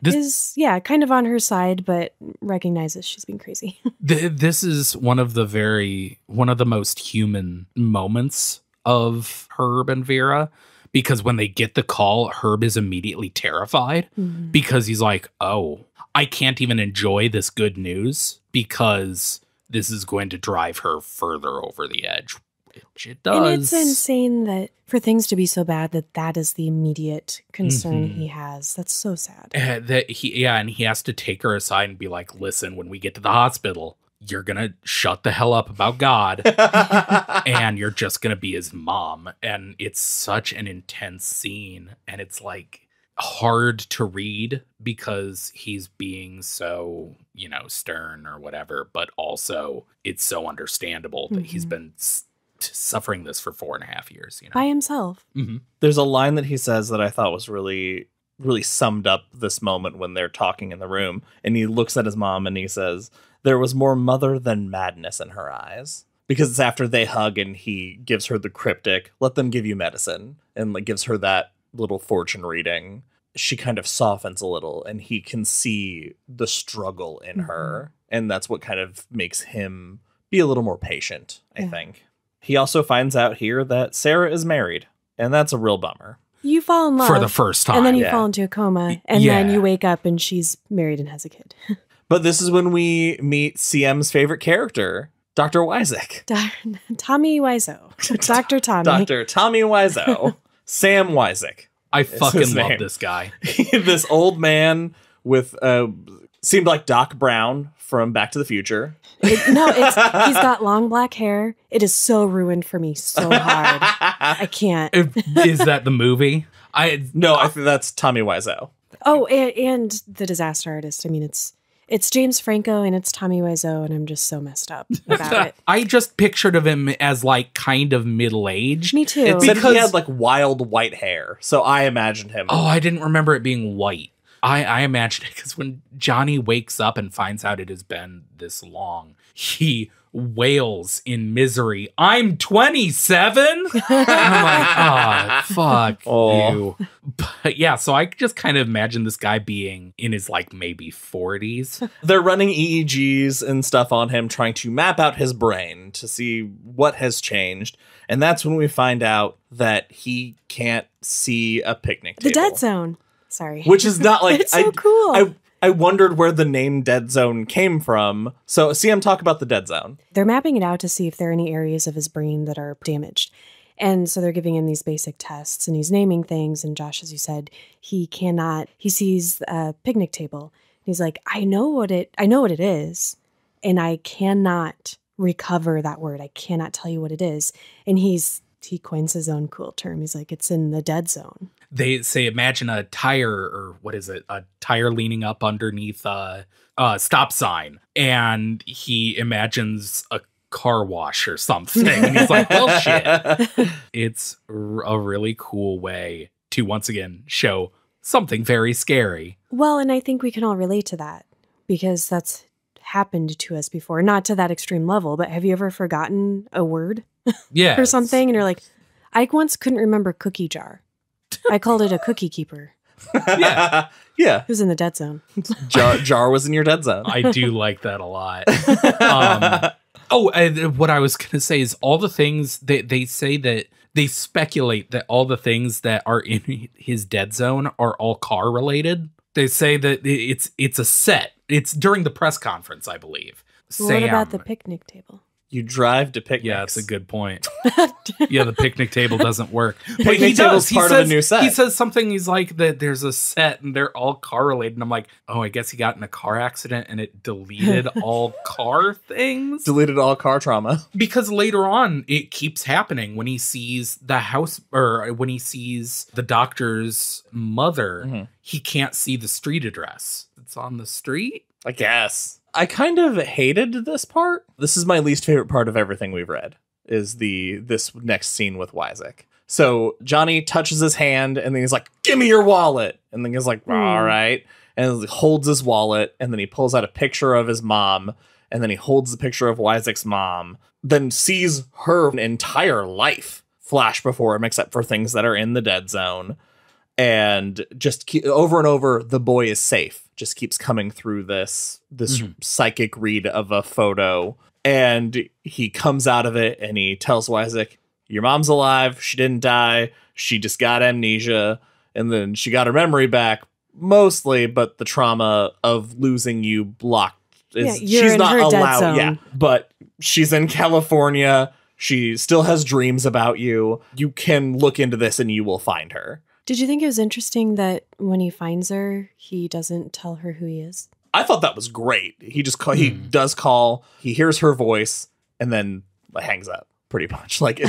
is kind of on her side, but recognizes she's being crazy. This is one of the most human moments of Herb and Vera, because when they get the call, Herb is immediately terrified because he's like, oh, I can't even enjoy this good news because this is going to drive her further over the edge. Which it does. And it's insane that for things to be so bad that is the immediate concern he has. That's so sad. And he has to take her aside and be like, listen, when we get to the hospital, you're going to shut the hell up about God and you're just going to be his mom. And it's such an intense scene. And it's like hard to read because he's being so, stern or whatever. But also it's so understandable that he's been suffering this for 4.5 years. By himself. There's a line that he says that I thought was really, really summed up this moment when they're talking in the room. And he looks at his mom and he says, there was more mother than madness in her eyes. Because it's after they hug and he gives her the cryptic, let them give you medicine, and like gives her that little fortune reading. She kind of softens a little and he can see the struggle in her. And that's what kind of makes him be a little more patient, I think. He also finds out here that Sarah is married, and that's a real bummer. You fall in love. For the first time. And then you fall into a coma, and then you wake up and she's married and has a kid. But this is when we meet CM's favorite character, Dr. Wyzek. Tommy Wiseau. Dr. Tommy. Dr. Tommy Wiseau. Sam Wyzek. I fucking love this guy. This old man with, seemed like Doc Brown from Back to the Future. He's got long black hair. It is so ruined for me so hard. I can't. Is that the movie? No, I think that's Tommy Wiseau. Oh, and the disaster artist. I mean, it's James Franco and it's Tommy Wiseau, and I'm just so messed up about it. I just pictured of him as like kind of middle-aged. Me too. It said he had like wild white hair, so I imagined him. Oh, I didn't remember it being white. I imagined it because when Johnny wakes up and finds out it has been this long, he wails in misery, "I'm 27?" I'm like, fuck you. But yeah, so I just kind of imagine this guy being in his like maybe 40s. They're running EEGs and stuff on him, trying to map out his brain to see what has changed. And that's when we find out that he can't see a picnic table. The dead zone. Sorry. Which is not like... It's so cool. I wondered where the name Dead Zone came from. So see him talk about the Dead Zone. They're mapping it out to see if there are any areas of his brain that are damaged. And so they're giving him these basic tests and he's naming things. And Josh, as you said, he sees a picnic table. He's like, I know what it is. And I cannot recover that word. I cannot tell you what it is. And he coins his own cool term. He's like, it's in the dead zone. They say, imagine a tire, or what is it? A tire leaning up underneath a stop sign. And he imagines a car wash or something. And he's like, well, shit. It's a really cool way to, once again, show something very scary. Well, and I think we can all relate to that because that's happened to us before. Not to that extreme level, but have you ever forgotten a word? Yeah. Or something? And you're like, I once couldn't remember cookie jar. I called it a cookie keeper. Yeah. Yeah. It was in the dead zone. Jar was in your dead zone. I do like that a lot. What I was going to say is all the things they say that they speculate that all the things that are in his dead zone are all car related. They say that it's a set. It's during the press conference, I believe. What about the picnic table? You drive to picnics. Yeah, that's a good point. Yeah, the picnic table doesn't work. But Picnic table's part of a new set. He says something, he's like, that there's a set and they're all car related. And I'm like, oh, I guess he got in a car accident and it deleted all car things. Deleted all car trauma. Because later on, it keeps happening when he sees the house, or when he sees the doctor's mother, he can't see the street address. It's on the street? I guess. I kind of hated this part. This is my least favorite part of everything we've read, is this next scene with Wyzik. So Johnny touches his hand and then he's like, give me your wallet. And then he's like, all right. And he holds his wallet and then he pulls out a picture of his mom. And then he holds the picture of Wyzik's mom, then sees her entire life flash before him, except for things that are in the dead zone. And just over and over, the boy is safe. Just keeps coming through this psychic read of a photo. And he comes out of it and he tells Wyzik, your mom's alive. She didn't die. She just got amnesia. And then she got her memory back, mostly, but the trauma of losing you blocked. She's not allowed. Yeah, but she's in California. She still has dreams about you. You can look into this and you will find her. Did you think it was interesting that when he finds her, he doesn't tell her who he is? I thought that was great. He just he does call, he hears her voice, and then hangs up, pretty much. Like,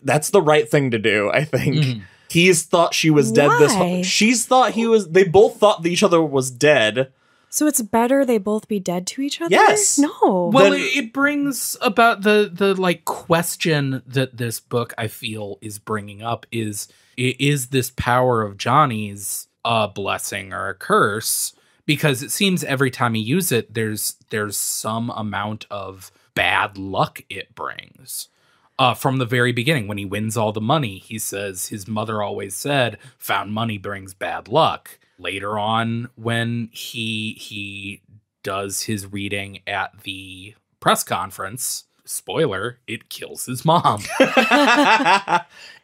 that's the right thing to do, I think. He's thought she was dead this whole... She's thought he was... They both thought that each other was dead. So it's better they both be dead to each other? Yes. No. Well, it brings about the like question that this book, I feel, is bringing up is this power of Johnny's a blessing or a curse? Because it seems every time he uses it, there's some amount of bad luck it brings. From the very beginning, when he wins all the money, he says his mother always said, found money brings bad luck. Later on, when he does his reading at the press conference, spoiler, it kills his mom.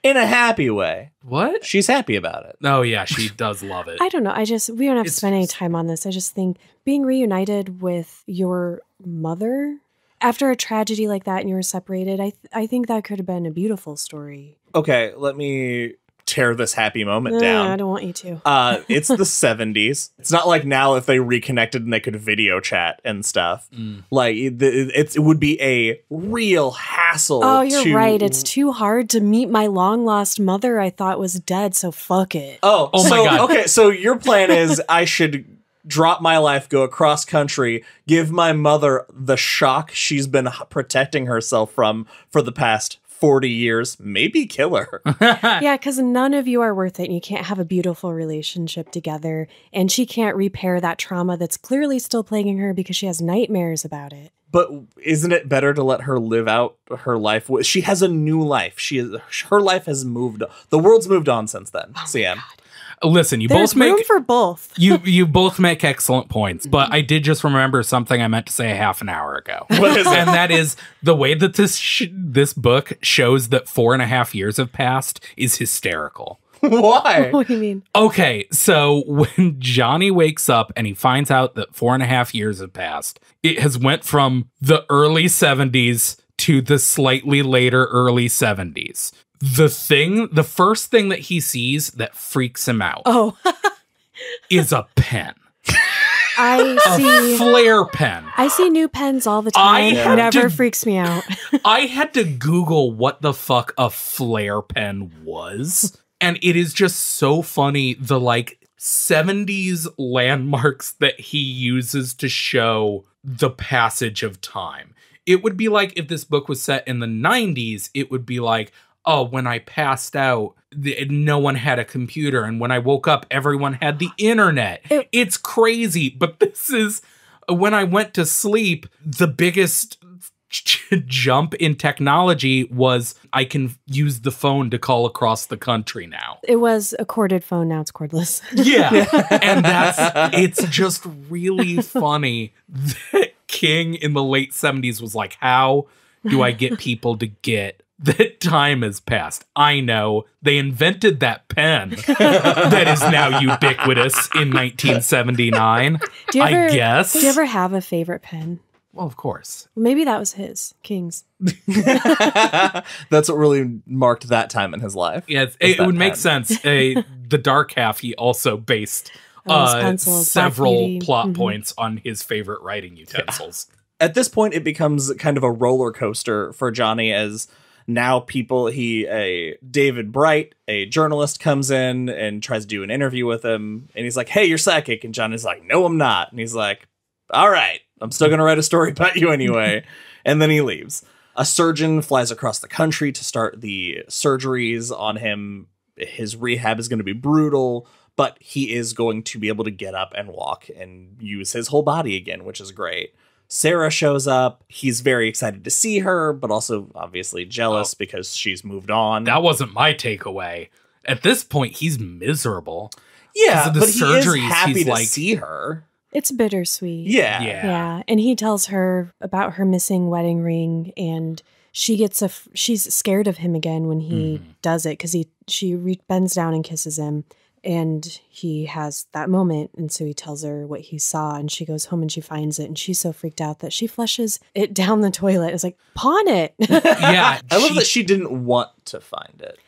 In a happy way. What? She's happy about it. Oh, yeah, she does love it. I don't know. We don't have to spend any time on this. I just think being reunited with your mother after a tragedy like that and you were separated, I think that could have been a beautiful story. Okay, let me tear this happy moment down. I don't want you to. It's the 70s. It's not like now if they reconnected and they could video chat and stuff. Like it would be a real hassle. Oh, you're right. It's too hard to meet my long lost mother I thought was dead, so fuck it. Oh my God. Okay, so your plan is I should drop my life, go across country, give my mother the shock she's been protecting herself from for the past 40 years, maybe kill her. Yeah, because none of you are worth it, and you can't have a beautiful relationship together, and she can't repair that trauma that's clearly still plaguing her because she has nightmares about it. But isn't it better to let her live out her life? She has a new life. Her life has moved. The world's moved on since then. CM. Listen, There's room for both. you both make excellent points, but I did just remember something I meant to say a half an hour ago. What is it? And that is the way that this book shows that 4.5 years have passed is hysterical. Why? What do you mean? Okay, so when Johnny wakes up and he finds out that 4.5 years have passed, it has went from the early 70s to the slightly later early 70s. The first thing that he sees that freaks him out is a pen. I A see flare pen. I see new pens all the time. It never freaks me out. I had to Google what the fuck a flare pen was. And it is just so funny, the like 70s landmarks that he uses to show the passage of time. It would be like if this book was set in the 90s, it would be like, oh, when I passed out, no one had a computer. And when I woke up, everyone had the internet. It's crazy. But this is, when I went to sleep, the biggest jump in technology was I can use the phone to call across the country now. It was a corded phone, now it's cordless. Yeah. And it's just really funny that King in the late 70s was like, how do I get people to get that time has passed? I know. They invented that pen that is now ubiquitous in 1979. I guess. Do you ever have a favorite pen? Well, of course. Maybe that was his, King's. That's what really marked that time in his life. Yeah, it would make sense. The Dark Half, he also based pencils, several plot points on his favorite writing utensils. At this point, it becomes kind of a roller coaster for Johnny as now David Bright, a journalist, comes in and tries to do an interview with him. And he's like, hey, you're psychic. And Johnny's like, no, I'm not. And he's like, all right, I'm still going to write a story about you anyway. And then he leaves. A surgeon flies across the country to start the surgeries on him. His rehab is going to be brutal, but he is going to be able to get up and walk and use his whole body again, which is great. Sarah shows up. He's very excited to see her, but also obviously jealous because she's moved on. That wasn't my takeaway. At this point, he's miserable. Yeah, but he is happy to see her. It's bittersweet. Yeah. And he tells her about her missing wedding ring, and she's scared of him again when he does it, because she bends down and kisses him, and he has that moment, and so he tells her what he saw, and she goes home and she finds it, and she's so freaked out that she flushes it down the toilet. It's like, pawn it. Yeah, I love that she didn't want to find it.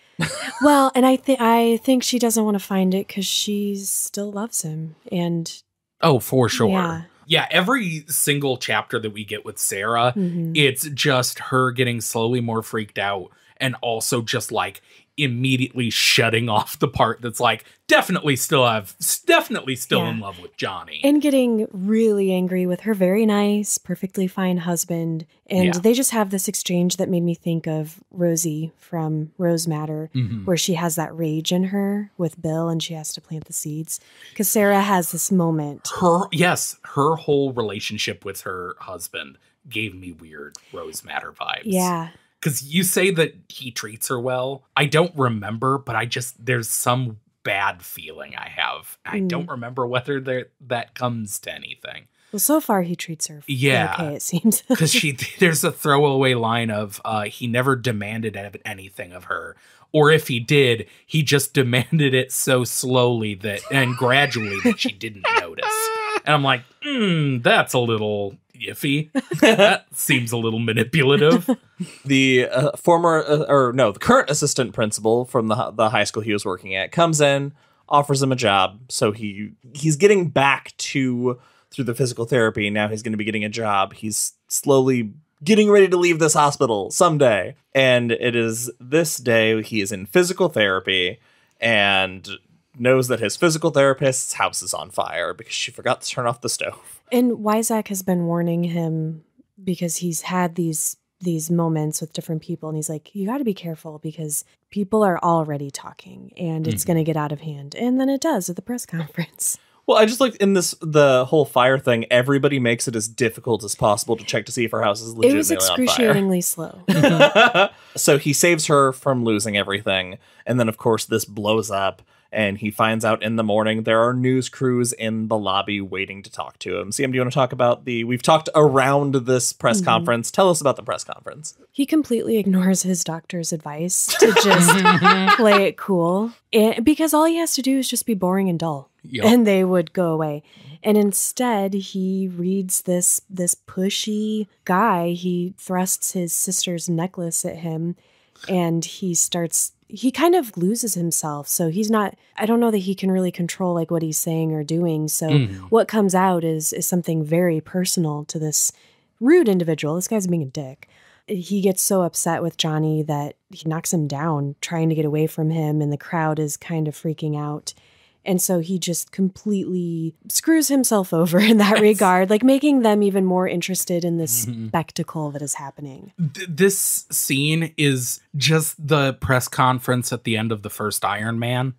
Well, and I think she doesn't want to find it because she still loves him, and oh, for sure. Yeah. Yeah, every single chapter that we get with Sarah, it's just her getting slowly more freaked out, and also just like immediately shutting off the part that's like definitely still in love with Johnny, and getting really angry with her very nice, perfectly fine husband. And they just have this exchange that made me think of Rosie from Rose Matter, where she has that rage in her with Bill, and she has to plant the seeds because Sarah has this moment. Her whole relationship with her husband gave me weird Rose Matter vibes. Yeah. Because you say that he treats her well. I don't remember, but there's some bad feeling I have. I don't remember whether that comes to anything. Well, so far he treats her okay, it seems. Because there's a throwaway line of he never demanded anything of her. Or if he did, he just demanded it so slowly and gradually that she didn't notice. And I'm like, that's a little iffy. That seems a little manipulative. The the current assistant principal from the high school he was working at comes in, offers him a job. So he's getting back through the physical therapy. Now he's going to be getting a job. He's slowly getting ready to leave this hospital someday. And it is this day he is in physical therapy and knows that his physical therapist's house is on fire because she forgot to turn off the stove. And Wyzak has been warning him because he's had these moments with different people. And he's like, you got to be careful because people are already talking and it's going to get out of hand. And then it does at the press conference. Well, I just like in the whole fire thing, everybody makes it as difficult as possible to check to see if her house is legitimately on fire. It was excruciatingly slow. So he saves her from losing everything. And then, of course, this blows up. And he finds out in the morning there are news crews in the lobby waiting to talk to him. CM, do you want to talk about we've talked around this press conference. Tell us about the press conference. He completely ignores his doctor's advice to just play it cool. Because all he has to do is just be boring and dull. Yep. And they would go away. And instead, he reads this pushy guy. He thrusts his sister's necklace at him and he kind of loses himself. So I don't know that he can really control like what he's saying or doing. So what comes out is something very personal to this rude individual. This guy's being a dick. He gets so upset with Johnny that he knocks him down, trying to get away from him. And the crowd is kind of freaking out. And so he just completely screws himself over in that regard, like making them even more interested in this spectacle that is happening. This scene is just the press conference at the end of the first Iron Man.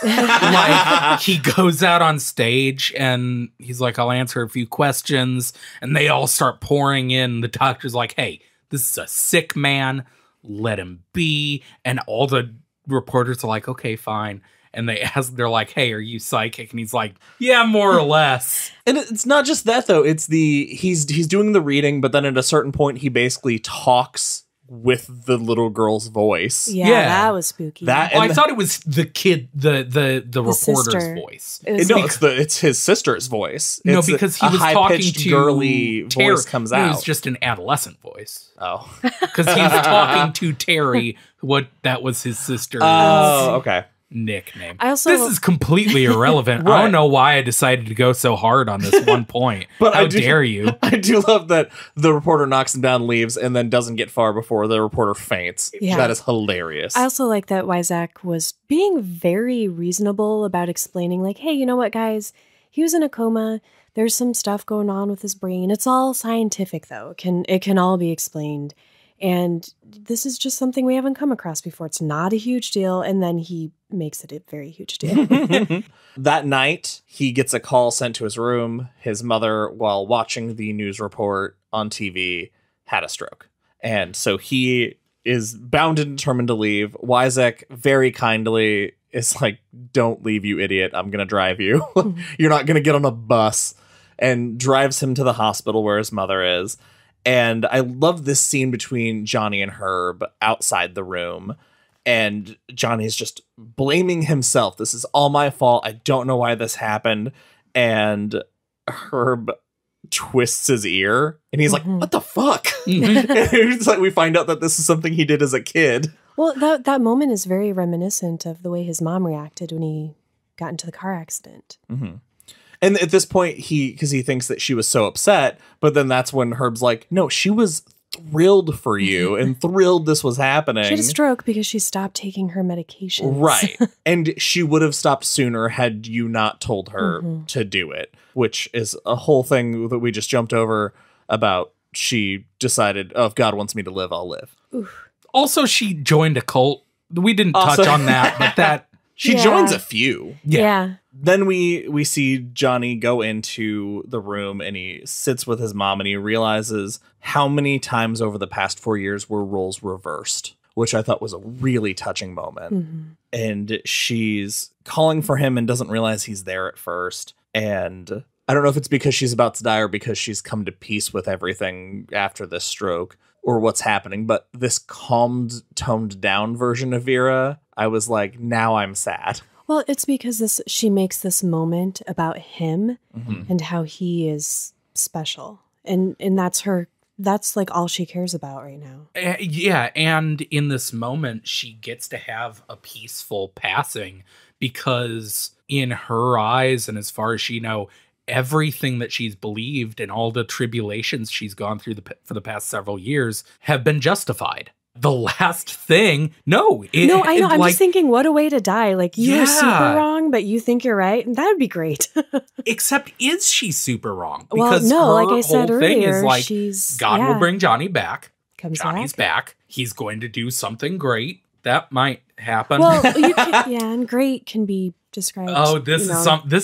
Like he goes out on stage and he's like, I'll answer a few questions. And they all start pouring in. The doctor's like, hey, this is a sick man. Let him be. And all the reporters are like, okay, fine. And they're like, hey, are you psychic? And he's like, yeah, more or less. And it's not just that, though. It's he's doing the reading, but then at a certain point, he basically talks with the little girl's voice. Yeah, that was spooky. I thought it was the kid, the reporter's sister. Voice. It's his sister's voice. No, because he was talking to girly voice comes out. It was just an adolescent voice. Oh, because he was talking to Terry. That was his sister's. Oh, okay. Nickname. This is completely irrelevant. Right. I don't know why I decided to go so hard on this one point. But how dare you? I do love that the reporter knocks him down, leaves, and then doesn't get far before the reporter faints. Yeah. That is hilarious. I also like that Wyzak was being very reasonable about explaining, like, hey, you know what, guys? He was in a coma. There's some stuff going on with his brain. It's all scientific, though. It can all be explained. And this is just something we haven't come across before. It's not a huge deal. And then he makes it a very huge deal. That night, he gets a call sent to his room. His mother, while watching the news report on TV, had a stroke. And so he is bound and determined to leave. Wyzak very kindly is like, don't leave, you idiot. I'm going to drive you. You're not going to get on a bus. And drives him to the hospital where his mother is. And I love this scene between Johnny and Herb outside the room. And Johnny's just blaming himself. This is all my fault. I don't know why this happened. And Herb twists his ear. And he's like, what the fuck? And it's like we find out that this is something he did as a kid. Well, that moment is very reminiscent of the way his mom reacted when he got into the car accident. Mm-hmm. And at this point, because he thinks that she was so upset, but then that's when Herb's like, no, she was thrilled for you and thrilled this was happening. She had a stroke because she stopped taking her medication. Right. And she would have stopped sooner had you not told her to do it, which is a whole thing that we just jumped over about. She decided, oh, if God wants me to live, I'll live. Oof. Also, she joined a cult. We didn't touch on that, but that... She joins a few. Yeah. Then we see Johnny go into the room and he sits with his mom and he realizes how many times over the past 4 years were roles reversed, which I thought was a really touching moment. And she's calling for him and doesn't realize he's there at first. And I don't know if it's because she's about to die or because she's come to peace with everything after this stroke or what's happening. But this calmed, toned down version of Vera, I was like, now I'm sad. Well, it's because she makes this moment about him and how he is special. And that's like all she cares about right now. Yeah, and in this moment, she gets to have a peaceful passing because in her eyes, and as far as she knows, everything that she's believed and all the tribulations she's gone through for the past several years have been justified. The last thing, I know. I'm just thinking, what a way to die. Like, you're super wrong, but you think you're right. And that would be great. Except, is she super wrong? Because like I said earlier, God will bring Johnny back. Johnny's back. He's going to do something great. That might happen. Well, and great can be described. Oh, this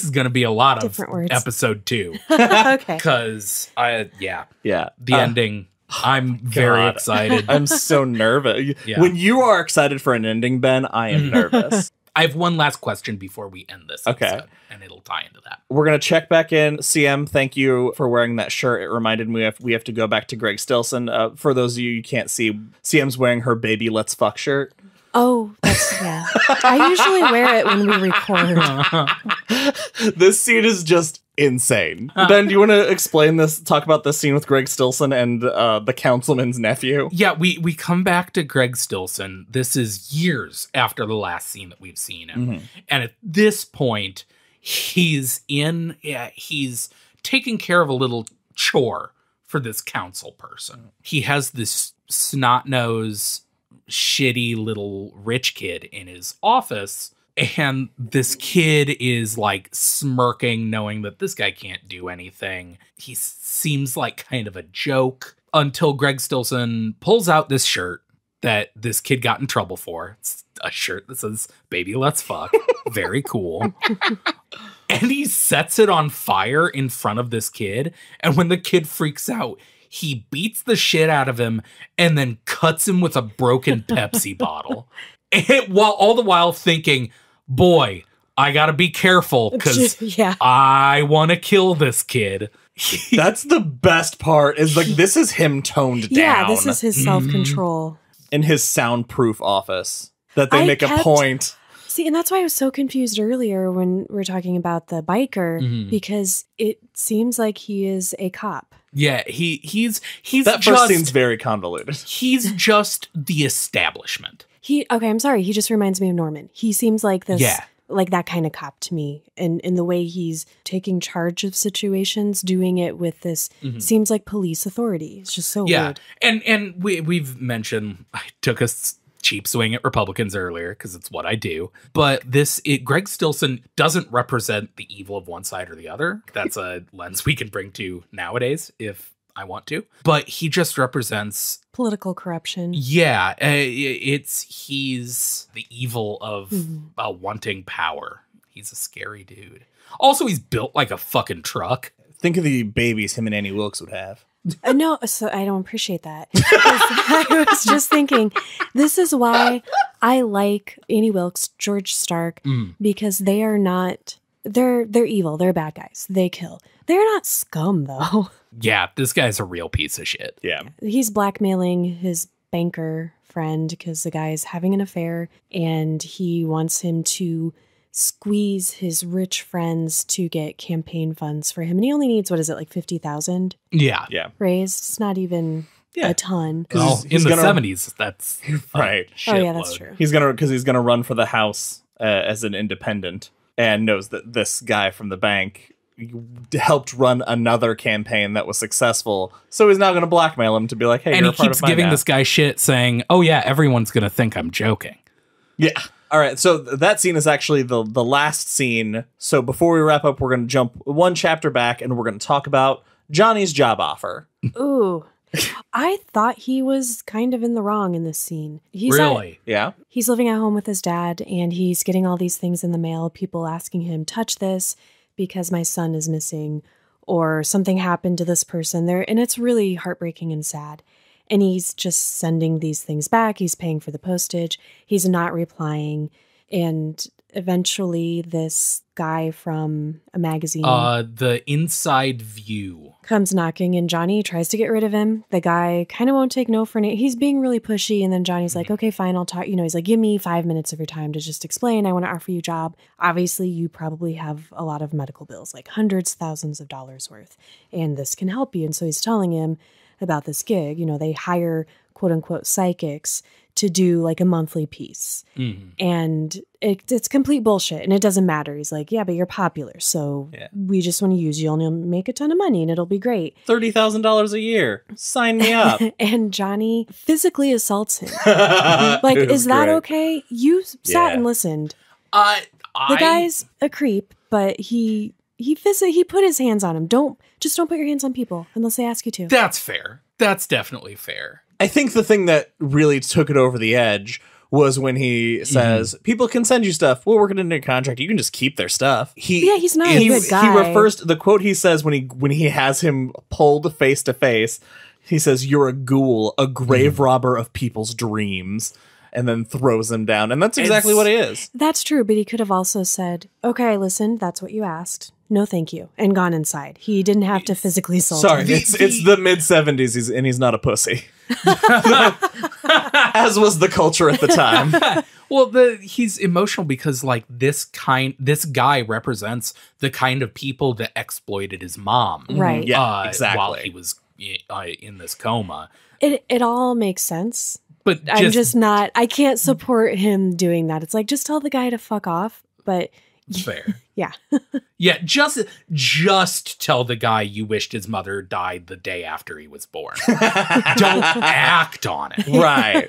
is going to be a lot of words. episode 2. Okay. Because the ending. I'm God. very excited. I'm so nervous. Yeah. When you are excited for an ending, Ben, I am nervous. I have one last question before we end this episode, and it'll tie into that. We're going to check back in. CM, thank you for wearing that shirt. It reminded me we have to go back to Greg Stilson. For those of you can't see, CM's wearing her Baby Let's Fuck shirt. Oh, yeah. I usually wear it when we record. This scene is just insane. Ben, do you want to explain this, talk about this scene with Greg Stilson and the councilman's nephew? Yeah, we come back to Greg Stilson. This is years after the last scene that we've seen him. And at this point, he's taking care of a little chore for this council person. He has this snot-nosed, shitty little rich kid in his office, and this kid is like smirking, knowing that this guy can't do anything. He seems like kind of a joke until Greg Stilson pulls out this shirt that this kid got in trouble for. It's a shirt that says "Baby Let's Fuck." Very cool. And he sets it on fire in front of this kid, and when the kid freaks out, he beats the shit out of him and then cuts him with a broken Pepsi bottle. And all the while thinking, boy, I gotta be careful because I want to kill this kid. That's the best part, is like, this is him toned down. Yeah, this is his self-control. In his soundproof office. That they make a point. See, and that's why I was so confused earlier when we were talking about the biker, because it seems like he is a cop. Yeah, he's that first scene's very convoluted. He's just the establishment. I'm sorry. He just reminds me of Norman. He seems like this, like that kind of cop to me. And in the way he's taking charge of situations, doing it with this, seems like police authority. It's just so weird. And we've mentioned, I took a cheap swing at Republicans earlier because it's what I do. But Greg Stilson doesn't represent the evil of one side or the other. That's a lens we can bring to nowadays if I want to. But he just represents political corruption. Yeah, he's the evil of wanting power. He's a scary dude. Also, he's built like a fucking truck. Think of the babies him and Annie Wilkes would have. No, so I don't appreciate that. I was just thinking, this is why I like Annie Wilkes, George Stark, because they are not, they're evil. They're bad guys. They kill. They're not scum, though. Yeah, this guy's a real piece of shit. Yeah. He's blackmailing his banker friend because the guy's having an affair, and he wants him to squeeze his rich friends to get campaign funds for him. And he only needs, like 50,000? Yeah. Raised. It's not even a ton. Oh, in the 70s, that's right. Oh, yeah, that's true. He's gonna run for the House as an independent, and knows that this guy from the bank helped run another campaign that was successful. So he's now going to blackmail him to be like, hey, and you're he keeps giving this guy shit saying, oh yeah, everyone's going to think I'm joking. Yeah. All right. So that scene is actually the last scene. So before we wrap up, we're going to jump one chapter back and we're going to talk about Johnny's job offer. Ooh. I thought he was kind of in the wrong in this scene. Yeah. He's living at home with his dad and he's getting all these things in the mail. People asking him, touch this because my son is missing, or something happened to this person there. And it's really heartbreaking and sad. And he's just sending these things back. He's paying for the postage. He's not replying. And eventually this guy from a magazine The Inside View comes knocking, and Johnny tries to get rid of him. The guy kind of won't take no for an. He's being really pushy, and then Johnny's like, okay, fine, I'll talk. He's like, give me 5 minutes of your time to just explain. I want to offer you a job. Obviously, you probably have a lot of medical bills, like hundreds, thousands of dollars worth, and this can help you. And so he's telling him about this gig. They hire quote unquote psychics to do like a monthly piece. And it's complete bullshit, and it doesn't matter. He's like, yeah, but you're popular, so we just want to use you, and you'll make a ton of money, and it'll be great. $30,000 a year. Sign me up. And Johnny physically assaults him. Like, is that great. Okay? You sat and listened. The guy's a creep, but he put his hands on him. Don't put your hands on people unless they ask you to. That's fair. That's definitely fair. I think the thing that really took it over the edge was when he says, people can send you stuff. We'll work it into a contract. You can just keep their stuff. He's not a good guy. He refers to the quote he says when he has him pulled face to face. He says, you're a ghoul, a grave robber of people's dreams, and then throws him down. And that's exactly what he is. That's true, but he could have also said, okay, listen, that's what you asked. No, thank you. And gone inside. He didn't have to physically assault him. It's the mid-70s, and he's not a pussy. As was the culture at the time. Well, he's emotional because like this guy represents the kind of people that exploited his mom. Right. Yeah, exactly. While he was in this coma. It all makes sense. But I can't support him doing that. It's like, just tell the guy to fuck off. But fair. Yeah. Yeah, just tell the guy you wished his mother died the day after he was born. Don't act on it. Right.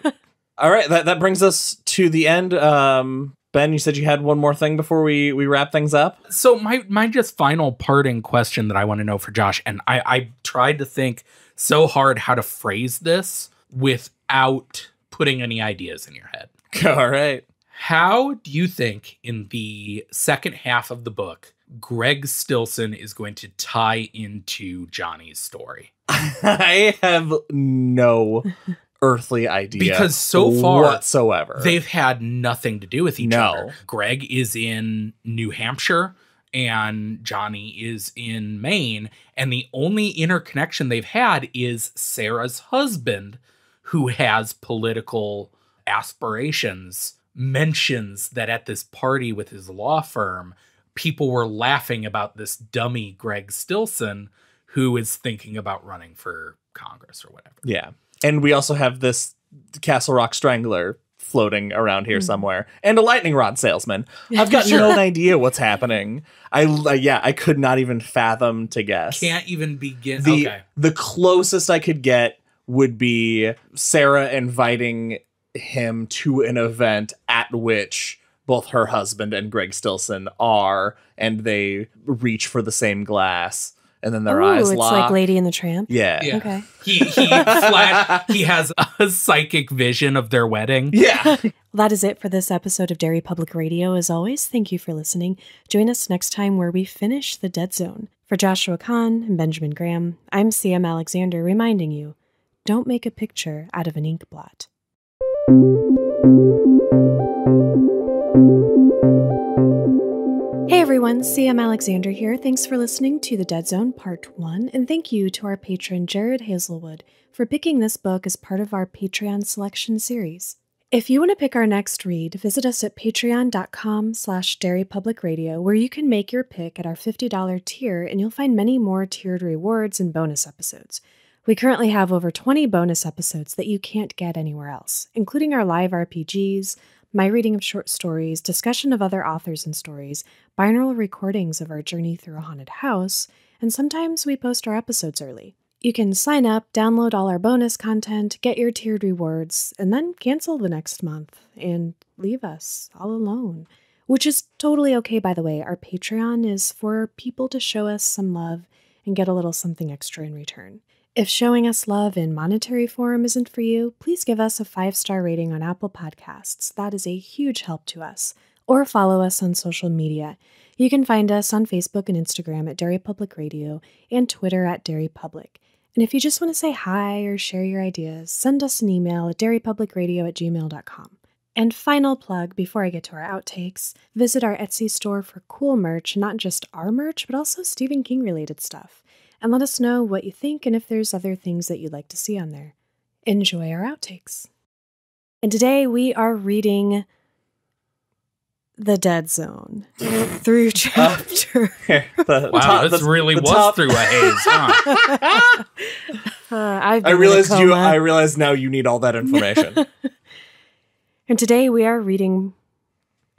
All right, that brings us to the end. Ben, you said you had one more thing before we wrap things up? So my just final parting question that I want to know for Josh, and I tried to think so hard how to phrase this without putting any ideas in your head. All right. How do you think in the second half of the book, Greg Stilson is going to tie into Johnny's story? I have no earthly idea. Because so far, whatsoever, they've had nothing to do with each other. Greg is in New Hampshire and Johnny is in Maine. And the only interconnection they've had is Sarah's husband, who has political aspirations, mentions that at this party with his law firm, people were laughing about this dummy Greg Stilson who is thinking about running for Congress or whatever. Yeah. And we also have this Castle Rock Strangler floating around here somewhere, and a lightning rod salesman. I've got no idea what's happening. I could not even fathom to guess. Can't even begin. The closest I could get would be Sarah inviting him to an event at which both her husband and Greg Stilson are, and they reach for the same glass, and then their eyes lock. It's like Lady and the Tramp. Yeah. Okay. He has a psychic vision of their wedding. Yeah. Well, that is it for this episode of Derry Public Radio. As always, thank you for listening. Join us next time where we finish The Dead Zone. For Joshua Kahn and Benjamin Graham, I'm CM Alexander reminding you, don't make a picture out of an ink blot. Hey everyone, CM Alexander here. Thanks for listening to The Dead Zone Part 1, and thank you to our patron Jared Hazelwood for picking this book as part of our Patreon selection series. If you want to pick our next read, visit us at patreon.com/dairypublicradio, where you can make your pick at our $50 tier, and you'll find many more tiered rewards and bonus episodes. We currently have over 20 bonus episodes that you can't get anywhere else, including our live RPGs, my reading of short stories, discussion of other authors and stories, binaural recordings of our journey through a haunted house, and sometimes we post our episodes early. You can sign up, download all our bonus content, get your tiered rewards, and then cancel the next month and leave us all alone. Which is totally okay, by the way. Our Patreon is for people to show us some love and get a little something extra in return. If showing us love in monetary form isn't for you, please give us a 5-star rating on Apple Podcasts. That is a huge help to us. Or follow us on social media. You can find us on Facebook and Instagram at Derry Public Radio and Twitter at Derry Public. And if you just want to say hi or share your ideas, send us an email at derrypublicradio@gmail.com. And final plug before I get to our outtakes, visit our Etsy store for cool merch, not just our merch, but also Stephen King related stuff. And let us know what you think and if there's other things that you'd like to see on there. Enjoy our outtakes. And today we are reading The Dead Zone through chapter. Wow, this really was through a haze, huh? I realize now you need all that information. And today we are reading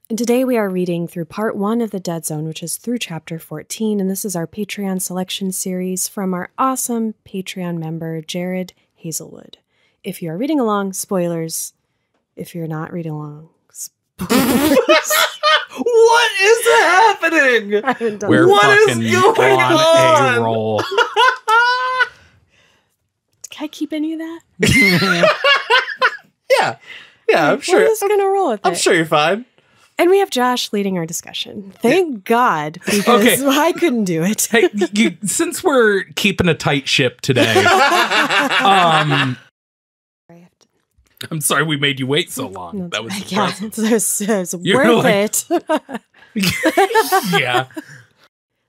through part 1 of The Dead Zone, which is through chapter 14, and this is our Patreon selection series from our awesome Patreon member, Jared Hazelwood. If you are reading along, spoilers. If you're not reading along, spoilers. What is happening? We're fucking on a roll. Can I keep any of that? Yeah, I'm sure. We're just gonna roll with it. I'm sure you're fine. And we have Josh leading our discussion. Thank God, because I couldn't do it. Hey, since we're keeping a tight ship today, I'm sorry we made you wait so long. That was it's worth it. Yeah.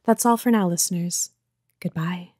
That's all for now, listeners. Goodbye.